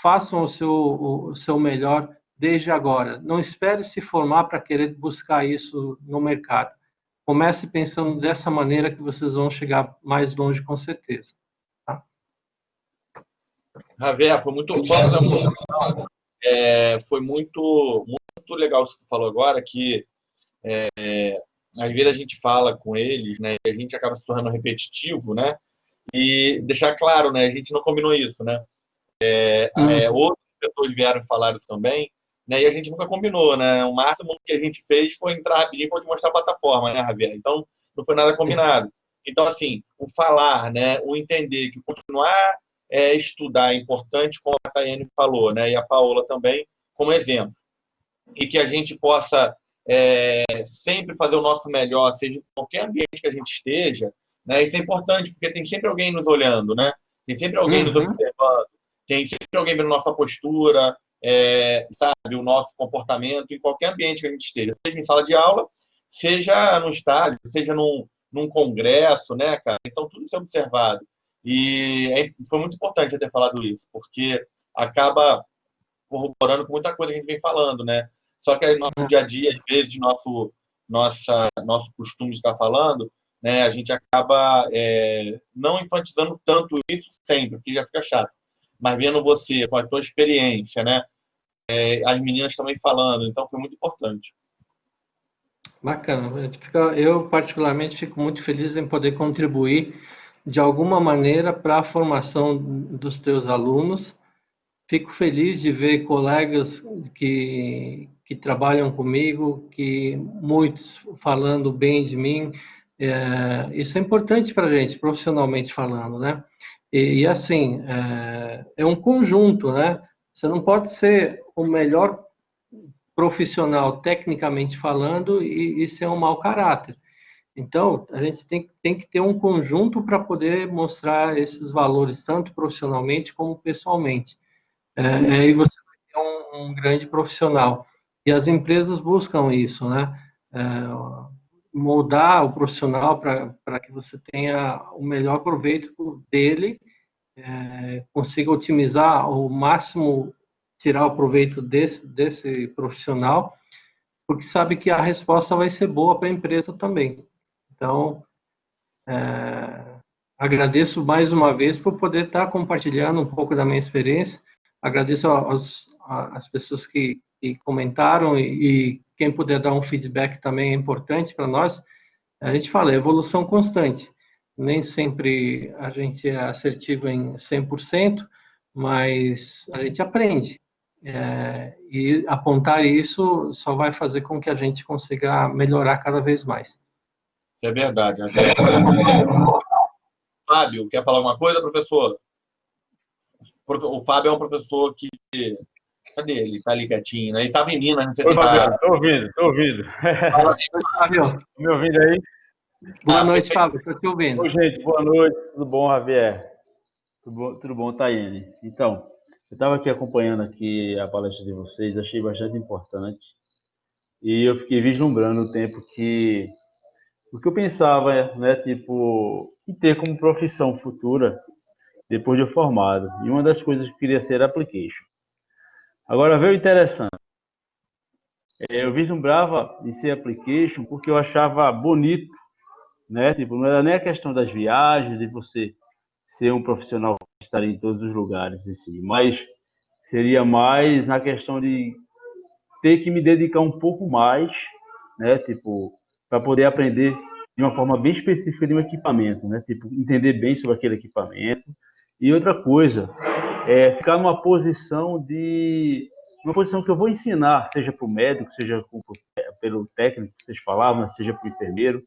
façam o seu melhor desde agora. Não espere se formar para querer buscar isso no mercado. Comece pensando dessa maneira que vocês vão chegar mais longe, com certeza. Tá? Javier, foi muito legal o que você falou agora, que às vezes a gente fala com eles, né, e a gente acaba se tornando repetitivo, né, e deixar claro, né, a gente não combinou isso, né, outras pessoas vieram falar isso também, né, e a gente nunca combinou, né, o máximo que a gente fez foi entrar rapidinho para te mostrar a plataforma, né, Javier, então não foi nada combinado. Então, assim, o falar, né, o entender que continuar estudar é importante, como a Tayane falou, né, e a Paola também, como exemplo. E que a gente possa sempre fazer o nosso melhor, seja em qualquer ambiente que a gente esteja, né, isso é importante, porque tem sempre alguém nos olhando, né, tem sempre alguém nos observando, tem sempre alguém vendo nossa postura, sabe, o nosso comportamento, em qualquer ambiente que a gente esteja, seja em sala de aula, seja no estádio, seja num congresso, né, cara? Então, tudo isso é observado. E foi muito importante eu ter falado isso, porque acaba corroborando com muita coisa que a gente vem falando, né? Só que aí, nosso dia a dia, às vezes, nosso costume de estar falando, né, a gente acaba não enfatizando tanto isso sempre, porque já fica chato. Mas vendo você, com a tua experiência, né, as meninas também falando, então foi muito importante. Bacana. Eu, particularmente, fico muito feliz em poder contribuir de alguma maneira para a formação dos teus alunos. Fico feliz de ver colegas que trabalham comigo, que muitos falando bem de mim. Isso é importante para a gente, profissionalmente falando, né? E assim, é um conjunto, né? Você não pode ser o melhor profissional, tecnicamente falando, e ser um mau caráter. Então, a gente tem que ter um conjunto para poder mostrar esses valores, tanto profissionalmente como pessoalmente. Aí você vai ter um grande profissional. E as empresas buscam isso, né? É, moldar o profissional para que você tenha o melhor proveito dele, consiga otimizar ao máximo, tirar o proveito desse profissional, porque sabe que a resposta vai ser boa para a empresa também. Então, agradeço mais uma vez por poder estar compartilhando um pouco da minha experiência. Agradeço às pessoas que comentaram e quem puder dar um feedback também é importante para nós. A gente fala, é evolução constante. Nem sempre a gente é assertivo em 100%, mas a gente aprende. E apontar isso só vai fazer com que a gente consiga melhorar cada vez mais. É verdade. Fábio, quer falar alguma coisa, professor? O Fábio é um professor que... Cadê ele? Tá ali quietinho, né? Ele estava em Minas, não sei se Oi, Fabiano, tô ouvindo. Fala aí, Fábio. Me ouvindo aí? Boa noite, Fábio, estou te ouvindo. Oi, gente, boa noite, tudo bom, Javier? Tudo bom, Taiane? Então, eu estava aqui acompanhando aqui a palestra de vocês, achei bastante importante e eu fiquei vislumbrando o tempo o que eu pensava, né, tipo, em ter como profissão futura depois de eu formado. E uma das coisas que eu queria ser era application. Agora veio interessante. Eu vislumbrava em ser application porque eu achava bonito, né? Tipo, não era nem a questão das viagens, de você ser um profissional que estaria em todos os lugares em si, mas seria mais na questão de ter que me dedicar um pouco mais, né? Tipo, para poder aprender de uma forma bem específica de um equipamento, né? Tipo, entender bem sobre aquele equipamento. E outra coisa, ficar numa posição que eu vou ensinar, seja para o médico, seja pelo técnico que vocês falavam, seja para o enfermeiro.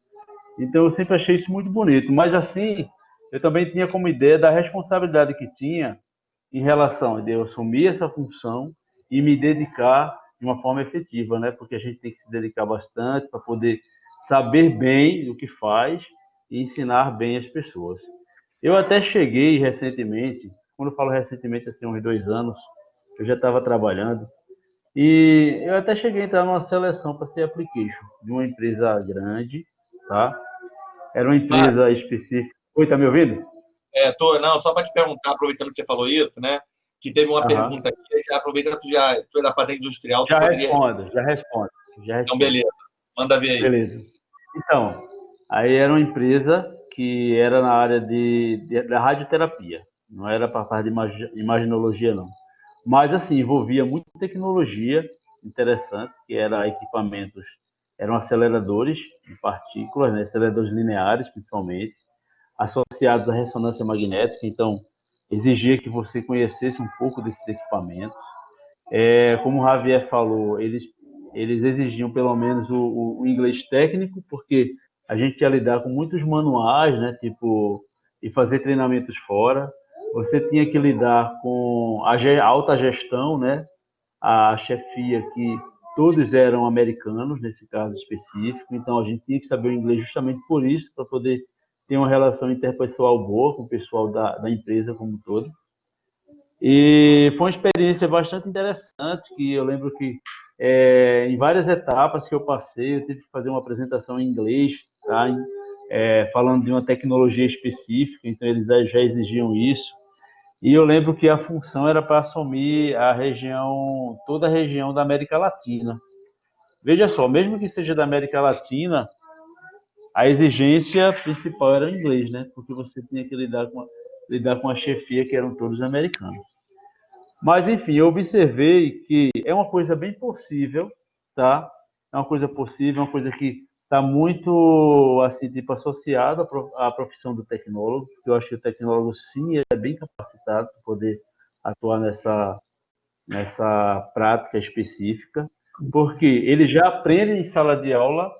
Então eu sempre achei isso muito bonito, mas assim, eu também tinha como ideia da responsabilidade que tinha em relação de eu assumir essa função e me dedicar de uma forma efetiva, né? Porque a gente tem que se dedicar bastante para poder saber bem o que faz e ensinar bem as pessoas. Eu até cheguei recentemente, quando eu falo recentemente, assim, uns 2 anos, eu já estava trabalhando, e eu até cheguei a entrar numa seleção para ser application de uma empresa grande, tá? Era uma empresa específica. Oi, tá me ouvindo? Não, só para te perguntar, aproveitando que você falou isso, né? Que teve uma Aham. pergunta aqui, já aproveita que tu é da patente industrial, tu Já poderia... respondo. Então, beleza. Manda ver aí. Beleza. Então, aí era uma empresa que era na área da radioterapia. Não era para a parte de imaginologia, não. Mas, assim, envolvia muita tecnologia interessante, que era equipamentos, eram aceleradores de partículas, né? Aceleradores lineares, principalmente, associados à ressonância magnética. Então, exigia que você conhecesse um pouco desses equipamentos. Como o Javier falou, eles exigiam pelo menos o inglês técnico, porque a gente ia lidar com muitos manuais, né? Tipo, e fazer treinamentos fora. Você tinha que lidar com a alta gestão, né? A chefia, que todos eram americanos, nesse caso específico. Então, a gente tinha que saber o inglês justamente por isso, para poder ter uma relação interpessoal boa com o pessoal da empresa como um todo. E foi uma experiência bastante interessante, que eu lembro que em várias etapas que eu passei, eu tive que fazer uma apresentação em inglês, tá? Falando de uma tecnologia específica, então eles já exigiam isso. E eu lembro que a função era para assumir toda a região da América Latina. Veja só, mesmo que seja da América Latina, a exigência principal era o inglês, né? Porque você tinha que lidar com a chefia, que eram todos americanos. Mas, enfim, eu observei que é uma coisa bem possível, tá? É uma coisa possível, uma coisa que está muito, assim, tipo, associada à profissão do tecnólogo, porque eu acho que o tecnólogo, sim, é bem capacitado para poder atuar nessa prática específica, porque ele já aprende em sala de aula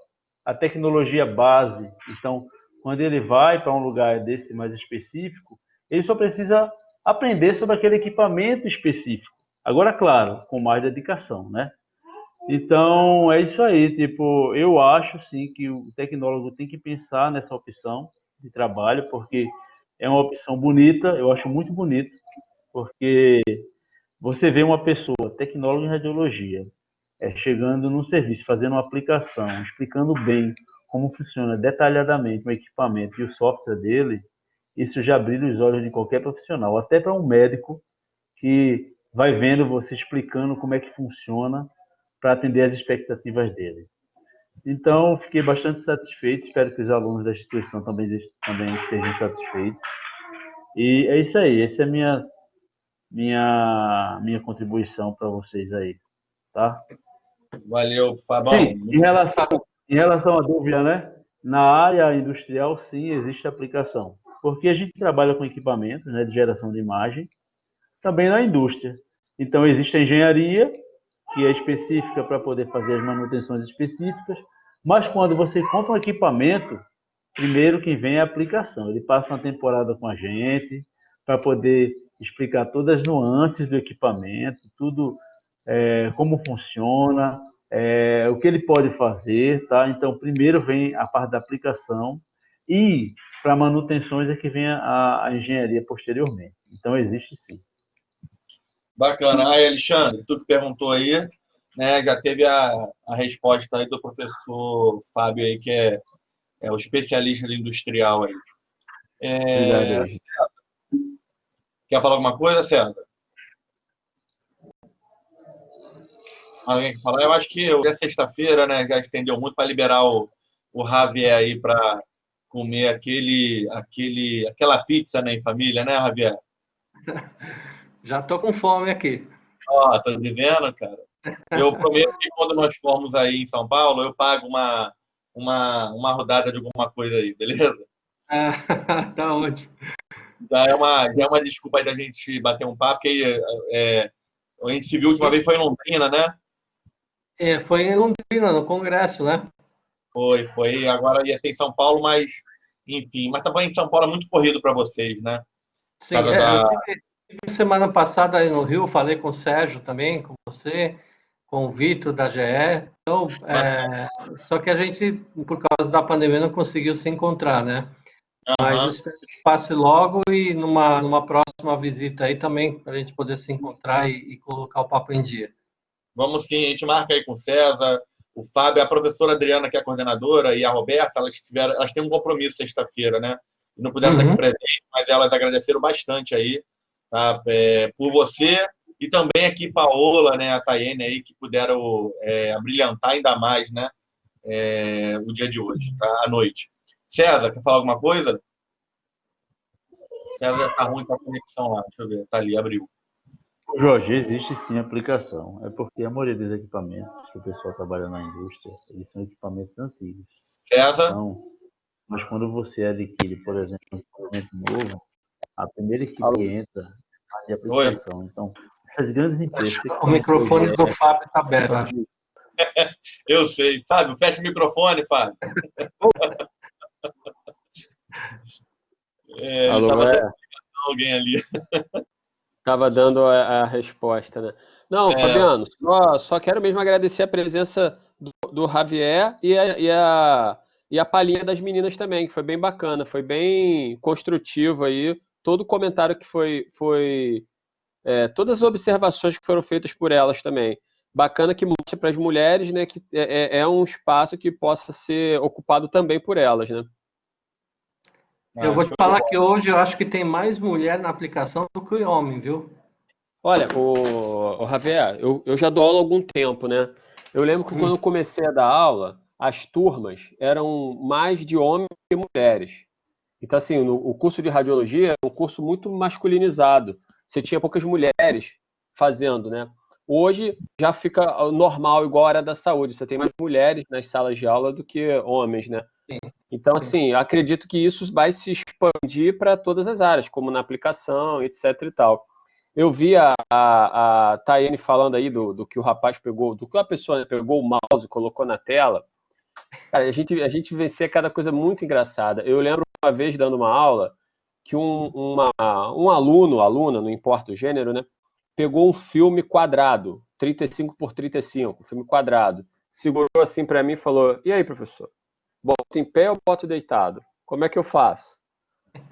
a tecnologia base. Então, quando ele vai para um lugar desse mais específico, ele só precisa aprender sobre aquele equipamento específico. Agora, claro, com mais dedicação, né? Então, é isso aí. Tipo, eu acho sim que o tecnólogo tem que pensar nessa opção de trabalho, porque é uma opção bonita, eu acho muito bonito, porque você vê uma pessoa, tecnólogo em radiologia, chegando no serviço, fazendo uma aplicação, explicando bem como funciona detalhadamente o equipamento e o software dele, isso já brilha os olhos de qualquer profissional, até para um médico que vai vendo você explicando como é que funciona para atender às expectativas dele. Então, fiquei bastante satisfeito, espero que os alunos da instituição também estejam satisfeitos. E é isso aí, essa é a minha contribuição para vocês aí, tá? Valeu, Fabão. Sim, em relação à dúvida, né? Na área industrial, sim, existe aplicação. Porque a gente trabalha com equipamentos, né, de geração de imagem, também na indústria. Então, existe a engenharia, que é específica para poder fazer as manutenções específicas, mas quando você compra um equipamento, primeiro quem vem é a aplicação. Ele passa uma temporada com a gente para poder explicar todas as nuances do equipamento, tudo como funciona, o que ele pode fazer, tá? Então, primeiro vem a parte da aplicação e para manutenções é que vem a engenharia posteriormente. Então, existe sim. Bacana. Aí, Alexandre, tu que perguntou aí, né? Já teve a resposta aí do professor Fábio aí, que é o especialista do industrial aí. Obrigado aí. Quer falar alguma coisa, César? Alguém quer falar? Eu acho que hoje é sexta-feira, né? Já estendeu muito para liberar o Javier aí para comer aquela pizza, né, em família, né, Javier? Já estou com fome aqui. Ó, tô dizendo, cara. Eu prometo que quando nós formos aí em São Paulo, eu pago uma rodada de alguma coisa aí, beleza? Ah, tá ótimo. Já é uma desculpa aí da gente bater um papo, porque a gente se viu a última vez foi em Londrina, né? Foi em Londrina, no congresso, né? Foi. Agora ia ser em São Paulo, mas enfim. Mas também em São Paulo é muito corrido para vocês, né? Por Sim, causa eu da. tive semana passada aí no Rio, falei com o Sérgio também, com você, com o Vitor da GE. Então, só que a gente, por causa da pandemia, não conseguiu se encontrar, né? Mas Aham. espero que passe logo e numa próxima visita aí também, para a gente poder se encontrar e colocar o papo em dia. Vamos sim, a gente marca aí com o César, o Fábio, a professora Adriana, que é a coordenadora, e a Roberta, elas têm um compromisso sexta-feira, né? E não puderam estar aqui Uhum. presente, mas elas agradeceram bastante aí, tá? Por você e também aqui Paola, né, a Taiane aí, que puderam abrilhantar ainda mais, né, o dia de hoje, tá? À noite. César, quer falar alguma coisa? César tá ruim com a conexão lá, deixa eu ver, tá ali, abriu. Jorge, existe sim aplicação. É porque a maioria dos equipamentos que o pessoal trabalha na indústria, eles são equipamentos antigos. César, Então, mas quando você adquire, por exemplo, um equipamento novo, a primeira equipe Alô? que entra é de oi. aplicação. Então, essas grandes empresas, O microfone do Fábio está aberto, acho. Eu sei. Fábio, fecha o microfone, Fábio. Ele Alô, estava dando é. alguém ali. Estava dando a resposta, né? Não, Fabiano, só quero mesmo agradecer a presença do Javier e a palhinha das meninas também, que foi bem bacana, foi bem construtivo aí. Todo o comentário que todas as observações que foram feitas por elas também. Bacana que mostre para as mulheres, né, que é um espaço que possa ser ocupado também por elas, né? Eu vou te Show de falar bola. que hoje eu acho que tem mais mulher na aplicação do que homem, viu? Olha, o Javier, eu já dou aula há algum tempo, né? Eu lembro que quando eu comecei a dar aula, as turmas eram mais de homens que mulheres. Então, assim, o curso de radiologia é um curso muito masculinizado. Você tinha poucas mulheres fazendo, né? Hoje já fica normal, igual a área da saúde. Você tem mais mulheres nas salas de aula do que homens, né? Então, Sim. assim, acredito que isso vai se expandir para todas as áreas, como na aplicação, etc e tal. Eu vi a Tayane falando aí do que o rapaz pegou, do que a pessoa, né, pegou o mouse e colocou na tela. Cara, a gente vê cada coisa muito engraçada. Eu lembro uma vez dando uma aula que um aluno, aluna, não importa o gênero, né? Pegou um filme quadrado, 35 por 35, filme quadrado. Segurou assim para mim e falou: E aí, professor? Boto em pé ou boto deitado? Como é que eu faço?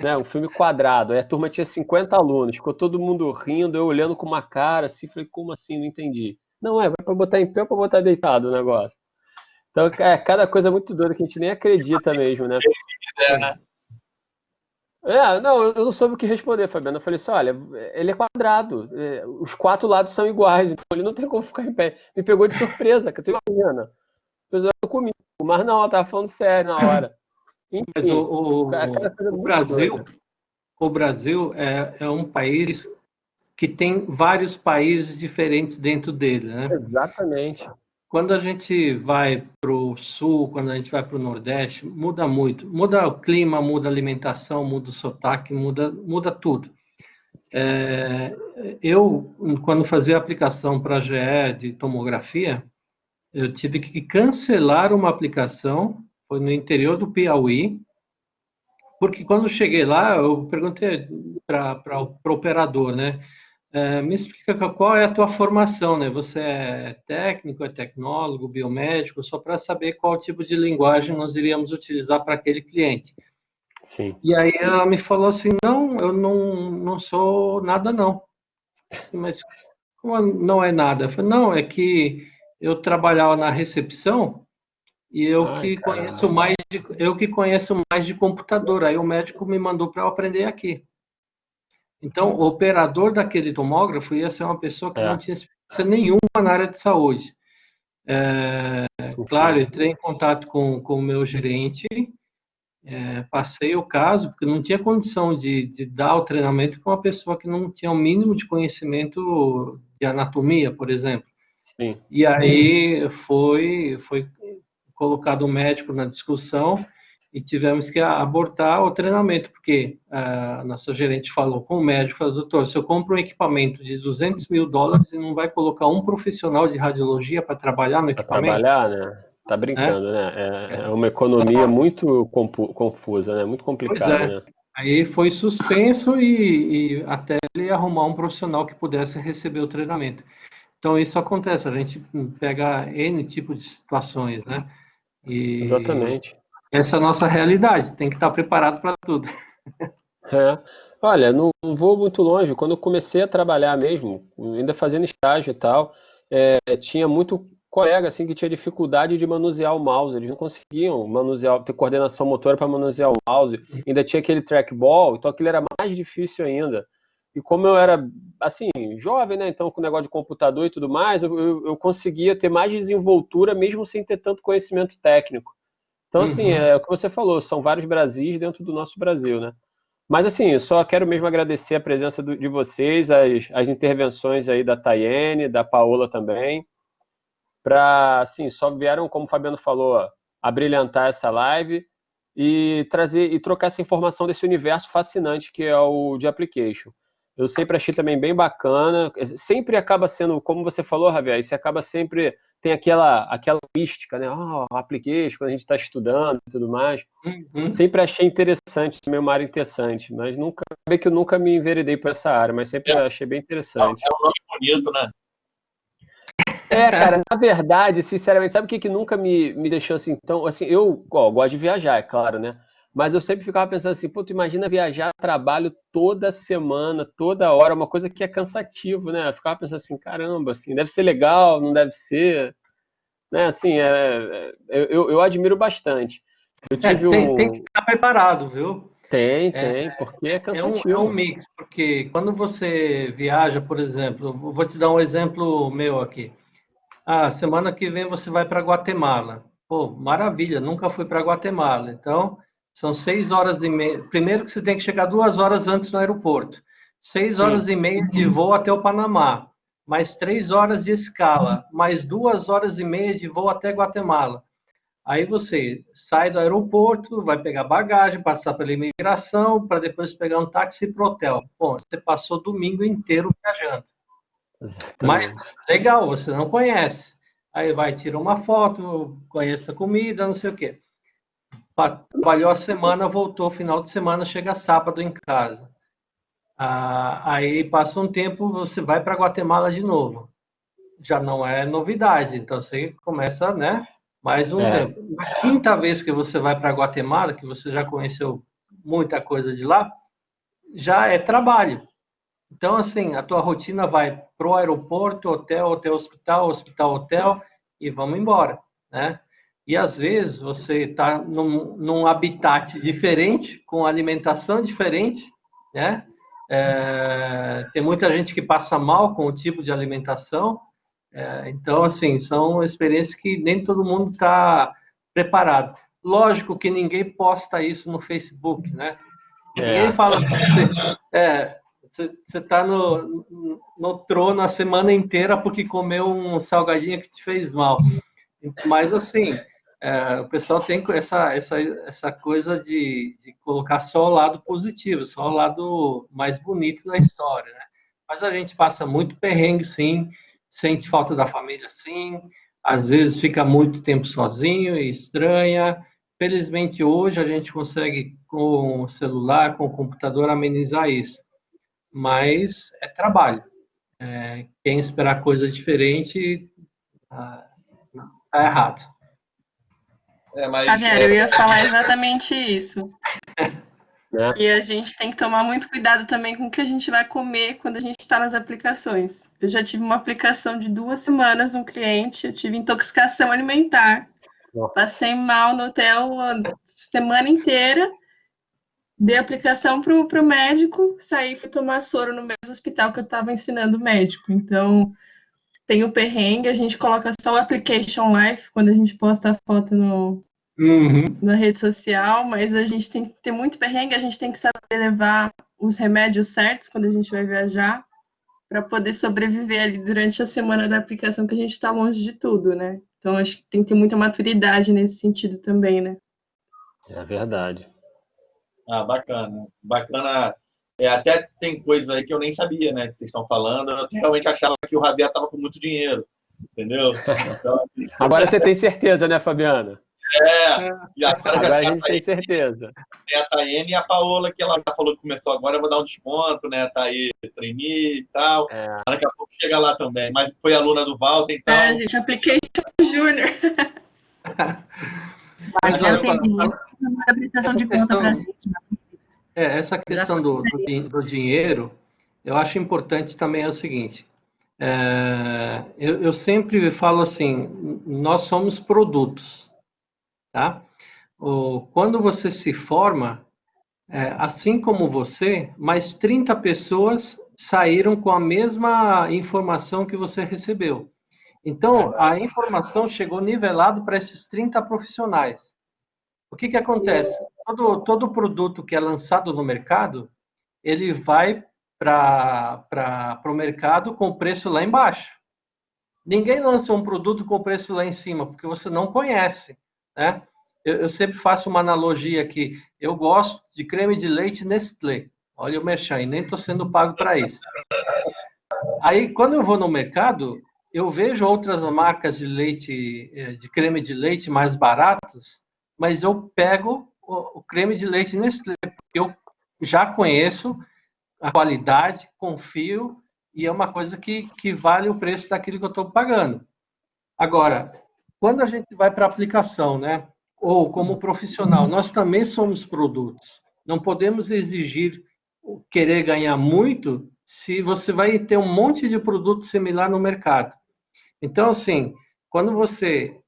Né, um filme quadrado. Aí a turma tinha 50 alunos, ficou todo mundo rindo, eu olhando com uma cara assim, falei, como assim? Não entendi. Não, vai para botar em pé ou para botar deitado o negócio? Então, cada coisa muito doida que a gente nem acredita mesmo, né? É, né? Não, eu não soube o que responder, Fabiano. Eu falei assim, olha, ele é quadrado, os quatro lados são iguais, então ele não tem como ficar em pé. Me pegou de surpresa, que tu imagina. Eu comi, mas não, ela tava falando sério na hora. Mas Enfim, cada coisa o muito Brasil, doida. o Brasil é um país que tem vários países diferentes dentro dele, né? Exatamente. Quando a gente vai para o sul, quando a gente vai para o nordeste, muda muito. Muda o clima, muda a alimentação, muda o sotaque, muda tudo. Eu, quando fazia a aplicação para a GE de tomografia, eu tive que cancelar uma aplicação, foi no interior do Piauí, porque quando eu cheguei lá, eu perguntei para o operador, né? Me explica qual é a tua formação, né? Você é técnico, é tecnólogo, biomédico, só para saber qual tipo de linguagem nós iríamos utilizar para aquele cliente. Sim. E aí ela me falou assim, não, eu não sou nada não. Assim, mas como não é nada? Eu falei, não, é que eu trabalhava na recepção e Ai, caramba. eu que conheço mais de computador. Aí o médico me mandou para eu aprender aqui. Então, o operador daquele tomógrafo ia ser uma pessoa que não É, tinha experiência nenhuma na área de saúde. Claro, enfim. entrei em contato com o meu gerente, passei o caso, porque não tinha condição de dar o treinamento para uma pessoa que não tinha o mínimo de conhecimento de anatomia, por exemplo. Sim. E aí foi colocado o médico na discussão e tivemos que abortar o treinamento, porque a nossa gerente falou com o médico, falou, doutor, se eu compro um equipamento de $200.000 e não vai colocar um profissional de radiologia para trabalhar no Para equipamento, trabalhar, né? Tá né? brincando, né? É uma economia muito confusa, né? Muito Pois complicada, é. né? Aí foi suspenso e até ele arrumar um profissional que pudesse receber o treinamento. Então isso acontece, a gente pega N tipo de situações, né? E Exatamente. essa é a nossa realidade, tem que estar preparado para tudo. É. Olha, não vou muito longe. Quando eu comecei a trabalhar mesmo, ainda fazendo estágio e tal, tinha muito colega assim que tinha dificuldade de manusear o mouse. Eles não conseguiam manusear, ter coordenação motora para manusear o mouse. Ainda tinha aquele trackball, então aquilo era mais difícil ainda. E como eu era assim jovem, né? Então com o negócio de computador e tudo mais, eu conseguia ter mais desenvoltura mesmo sem ter tanto conhecimento técnico. Então assim, Uhum. é o que você falou, são vários Brasis dentro do nosso Brasil, né? Mas assim, eu só quero mesmo agradecer a presença de vocês, as intervenções aí da Tayene, da Paola também, para, assim, só vieram, como o Fabiano falou, abrilhantar essa live e trazer e trocar essa informação desse universo fascinante que é o de application. Eu sempre achei também bem bacana, sempre acaba sendo, como você falou, Javier, você acaba sempre, tem aquela mística, né? Application, quando a gente está estudando e tudo mais. Uhum. Sempre achei interessante, também uma área interessante, mas nunca, acabei que eu nunca me enveredei por essa área, mas sempre achei bem interessante. É um nome bonito, né? Cara, na verdade, sinceramente, sabe o que nunca me deixou assim tão, assim, eu gosto de viajar, é claro, né? Mas eu sempre ficava pensando assim, pô, tu imagina viajar, trabalho toda semana, toda hora, uma coisa que é cansativo, né? Eu ficava pensando assim, caramba, assim, deve ser legal, não deve ser, né? Assim, eu admiro bastante. Eu tive Tem que um, estar preparado, viu? Tem, porque é É cansativo. um mix, porque quando você viaja, por exemplo, vou te dar um exemplo meu aqui. Ah, semana que vem você vai para Guatemala. Pô, maravilha, nunca fui para Guatemala. Então, são 6 horas e meia. Primeiro que você tem que chegar 2 horas antes no aeroporto. Seis Sim. horas e meia de voo até o Panamá. Mais 3 horas de escala. Mais 2 horas e meia de voo até Guatemala. Aí você sai do aeroporto, vai pegar bagagem, passar pela imigração, para depois pegar um táxi para o hotel. Bom, você passou o domingo inteiro viajando. Mas Exatamente. legal, você não conhece. Aí vai, tira uma foto, conhece a comida, não sei o quê. Trabalhou a semana, voltou final de semana, chega sábado em casa. Aí passa um tempo, você vai para Guatemala de novo. Já não é novidade, então você começa, né? Mais um tempo. Na quinta vez que você vai para Guatemala, que você já conheceu muita coisa de lá, já é trabalho. Então, assim, a tua rotina vai pro aeroporto, hotel, hotel, hospital, hospital, hotel, e vamos embora, né? E às vezes você está num habitat diferente, com alimentação diferente, né? Tem muita gente que passa mal com o tipo de alimentação. Então, assim, são experiências que nem todo mundo está preparado. Lógico que ninguém posta isso no Facebook, né? Ninguém fala assim, você está no trono a semana inteira porque comeu um salgadinho que te fez mal. Mas, assim, o pessoal tem essa coisa de colocar só o lado positivo, só o lado mais bonito da história, né? Mas a gente passa muito perrengue, sim, sente falta da família, sim, às vezes fica muito tempo sozinho e estranha. Felizmente, hoje a gente consegue, com o celular, com o computador, amenizar isso. Mas é trabalho. Quem esperar coisa diferente está errado. Javier, eu ia falar exatamente isso. Né? Que a gente tem que tomar muito cuidado também com o que a gente vai comer quando a gente está nas aplicações. Eu já tive uma aplicação de 2 semanas no cliente, eu tive intoxicação alimentar. Passei mal no hotel a semana inteira. Dei aplicação para o médico, saí e fui tomar soro no mesmo hospital que eu estava ensinando o médico. Então, tem o perrengue, a gente coloca só o application life quando a gente posta a foto na rede social, mas a gente tem que ter muito perrengue, a gente tem que saber levar os remédios certos quando a gente vai viajar, para poder sobreviver ali durante a semana da aplicação, que a gente está longe de tudo, né? Então, acho que tem que ter muita maturidade nesse sentido também, né? É verdade. Bacana. Bacana. Até tem coisas aí que eu nem sabia, né, que vocês estão falando. Eu realmente achava que o Javier estava com muito dinheiro, entendeu? Então, Agora você tem certeza, né, Fabiana? e agora Agora a já gente tem certeza. tem a Tayene e a Paola, que ela já falou que começou agora, eu vou dar um desconto, né? Tá aí, trainee e tal. Daqui a pouco chega lá também. Mas foi aluna do Walter, então. Gente, Application Júnior. Mas já entendi. A prestação de conta para a gente. Essa questão do dinheiro, eu acho importante também é o seguinte. Eu sempre falo assim, nós somos produtos, tá? Quando você se forma, assim como você, mais 30 pessoas saíram com a mesma informação que você recebeu. Então, a informação chegou nivelado para esses 30 profissionais. O que acontece? Todo produto que é lançado no mercado, ele vai para o mercado com o preço lá embaixo. Ninguém lança um produto com o preço lá em cima, porque você não conhece, né? Eu sempre faço uma analogia aqui. Eu gosto de creme de leite Nestlé. Olha o merchan, nem estou sendo pago para isso. Aí, quando eu vou no mercado, eu vejo outras marcas de leite, de creme de leite mais baratas, mas eu pego o creme de leite Nestlé, porque eu já conheço a qualidade, confio, e é uma coisa que vale o preço daquilo que eu estou pagando. Agora, quando a gente vai para a aplicação, né, ou como profissional, nós também somos produtos. Não podemos exigir querer ganhar muito se você vai ter um monte de produto similar no mercado. Então, assim, quando você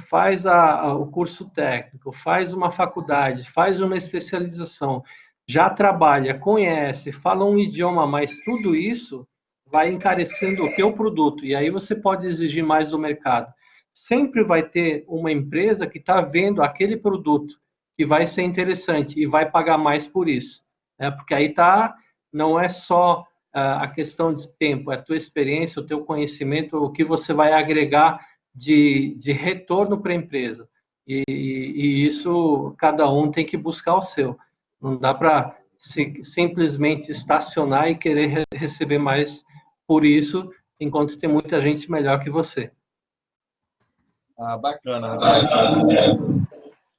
faz o curso técnico, faz uma faculdade, faz uma especialização, já trabalha, conhece, fala um idioma, mas tudo isso vai encarecendo o teu produto, e aí você pode exigir mais do mercado. Sempre vai ter uma empresa que está vendo aquele produto que vai ser interessante e vai pagar mais por isso, né? Porque aí não é só a questão de tempo, é a tua experiência, o teu conhecimento, o que você vai agregar de retorno para a empresa. E isso, cada um tem que buscar o seu. Não dá para simplesmente estacionar e querer receber mais por isso, enquanto tem muita gente melhor que você. Bacana, Rafael.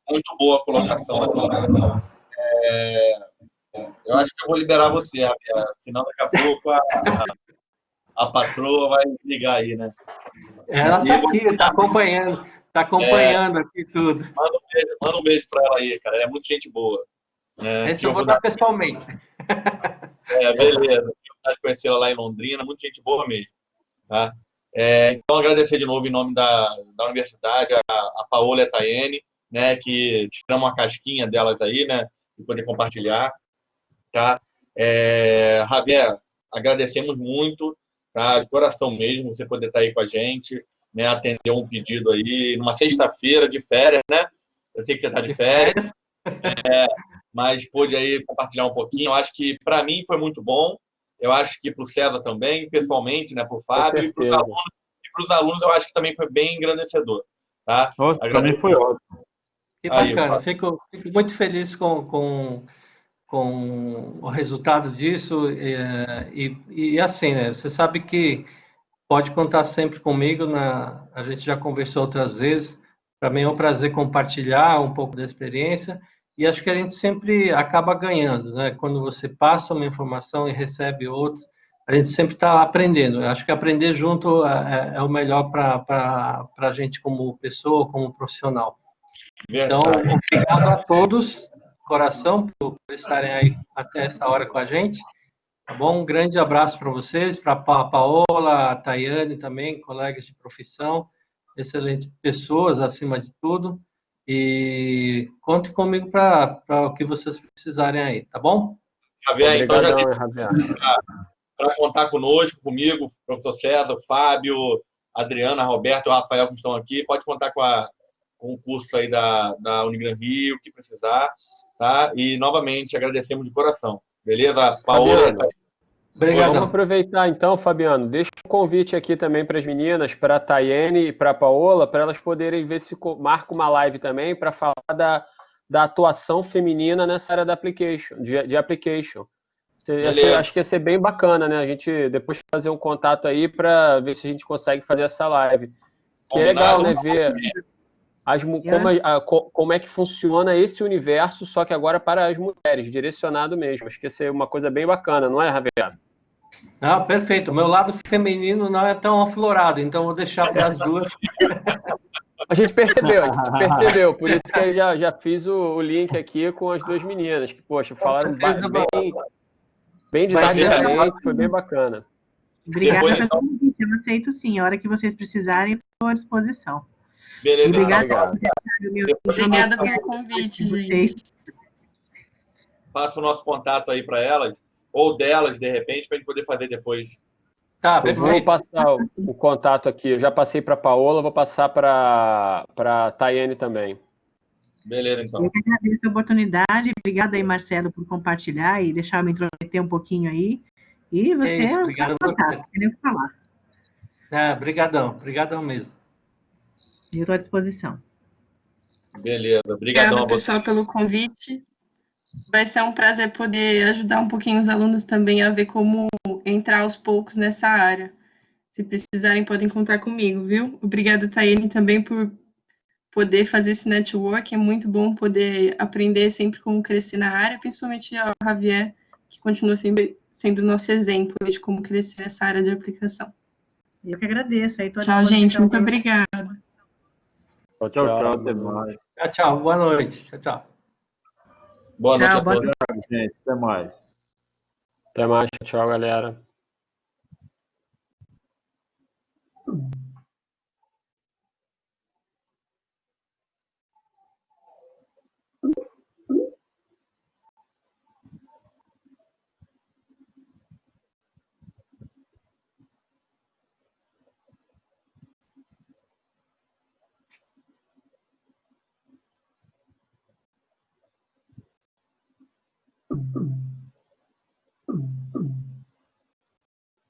Muito boa a colocação. Eu acho que eu vou liberar você, Rafael. Senão, daqui a pouco, a patroa vai ligar aí, né? Ela está aqui, está acompanhando aqui tudo. Manda um beijo para ela aí, cara. É muito gente boa. Esse eu vou dar pessoalmente. Beleza. Eu conheci ela lá em Londrina, muito gente boa mesmo. Tá? Então, agradecer de novo em nome da universidade, a Paola e a Tayene, né, que tiramos uma casquinha delas aí, né, de poder compartilhar. Tá? Javier, agradecemos muito, tá? De coração mesmo, você poder estar aí com a gente, né, atender um pedido aí, numa sexta-feira de férias, né? Eu sei que você está de férias, mas pôde aí compartilhar um pouquinho. Eu acho que, para mim, foi muito bom. Eu acho que para o César também, pessoalmente, né, para o Fábio, e para os alunos, eu acho que também foi bem engrandecedor. Tá? Nossa, para mim foi ótimo. Que bacana, fico muito feliz com o resultado disso. E assim, né, você sabe que pode contar sempre comigo. A gente já conversou outras vezes. Para mim é um prazer compartilhar um pouco da experiência. E acho que a gente sempre acaba ganhando, né? Quando você passa uma informação e recebe outras, a gente sempre está aprendendo. Eu acho que aprender junto é o melhor para a gente como pessoa, como profissional. Então, obrigado a todos, coração, por estarem aí até essa hora com a gente. Tá bom? Um grande abraço para vocês, para a Paola, a Tayane também, colegas de profissão, excelentes pessoas acima de tudo. E conte comigo para o que vocês precisarem aí, tá bom? Javier, então já para contar comigo, professor César, o Fábio, a Adriana, a Roberto, o Rafael que estão aqui, pode contar com o curso aí da Unigran Rio, que precisar, tá? E novamente agradecemos de coração, beleza? Paola, Obrigado. Vamos aproveitar então, Fabiano. Deixa um convite aqui também para as meninas, para a Tayene e para a Paola, para elas poderem ver se marca uma live também para falar da atuação feminina nessa área da application, de application. Acho que ia ser bem bacana, né? A gente depois fazer um contato aí para ver se a gente consegue fazer essa live. Que é legal, né? Ver como é que funciona esse universo, só que agora para as mulheres, direcionado mesmo. Acho que ia ser uma coisa bem bacana, não é, Javier? Ah, perfeito. O meu lado feminino não é tão aflorado, então vou deixar para as duas. A gente percebeu, por isso que eu já fiz o link aqui com as duas meninas, que, poxa, falaram bem didaticamente, foi bem bacana. Obrigada pelo convite, eu aceito sim. A hora que vocês precisarem, estou à disposição. Beleza, obrigada pelo convite, gente. Passa o nosso contato aí para elas, ou delas, de repente, para a gente poder fazer depois. Tá, eu vou passar o contato aqui. Eu já passei para a Paola, vou passar para a Tayene também. Beleza, então. Eu que agradeço a oportunidade. Obrigada aí, Marcelo, por compartilhar e deixar eu me intrometer um pouquinho aí. E você é fantástico, não tem o que falar. Obrigadão mesmo. Eu estou à disposição. Beleza, obrigado pessoal pelo convite. Vai ser um prazer poder ajudar um pouquinho os alunos também a ver como entrar aos poucos nessa área. Se precisarem, podem contar comigo, viu? Obrigada, Tayene, também por poder fazer esse network. É muito bom poder aprender sempre como crescer na área, principalmente a Javier, que continua sempre sendo nosso exemplo de como crescer nessa área de aplicação. Eu que agradeço. Aí, tchau, gente. Muito obrigada. Tchau, até mais. Tchau, boa noite. Tchau. Boa noite a todos. Gente, até mais. Até mais, tchau, galera.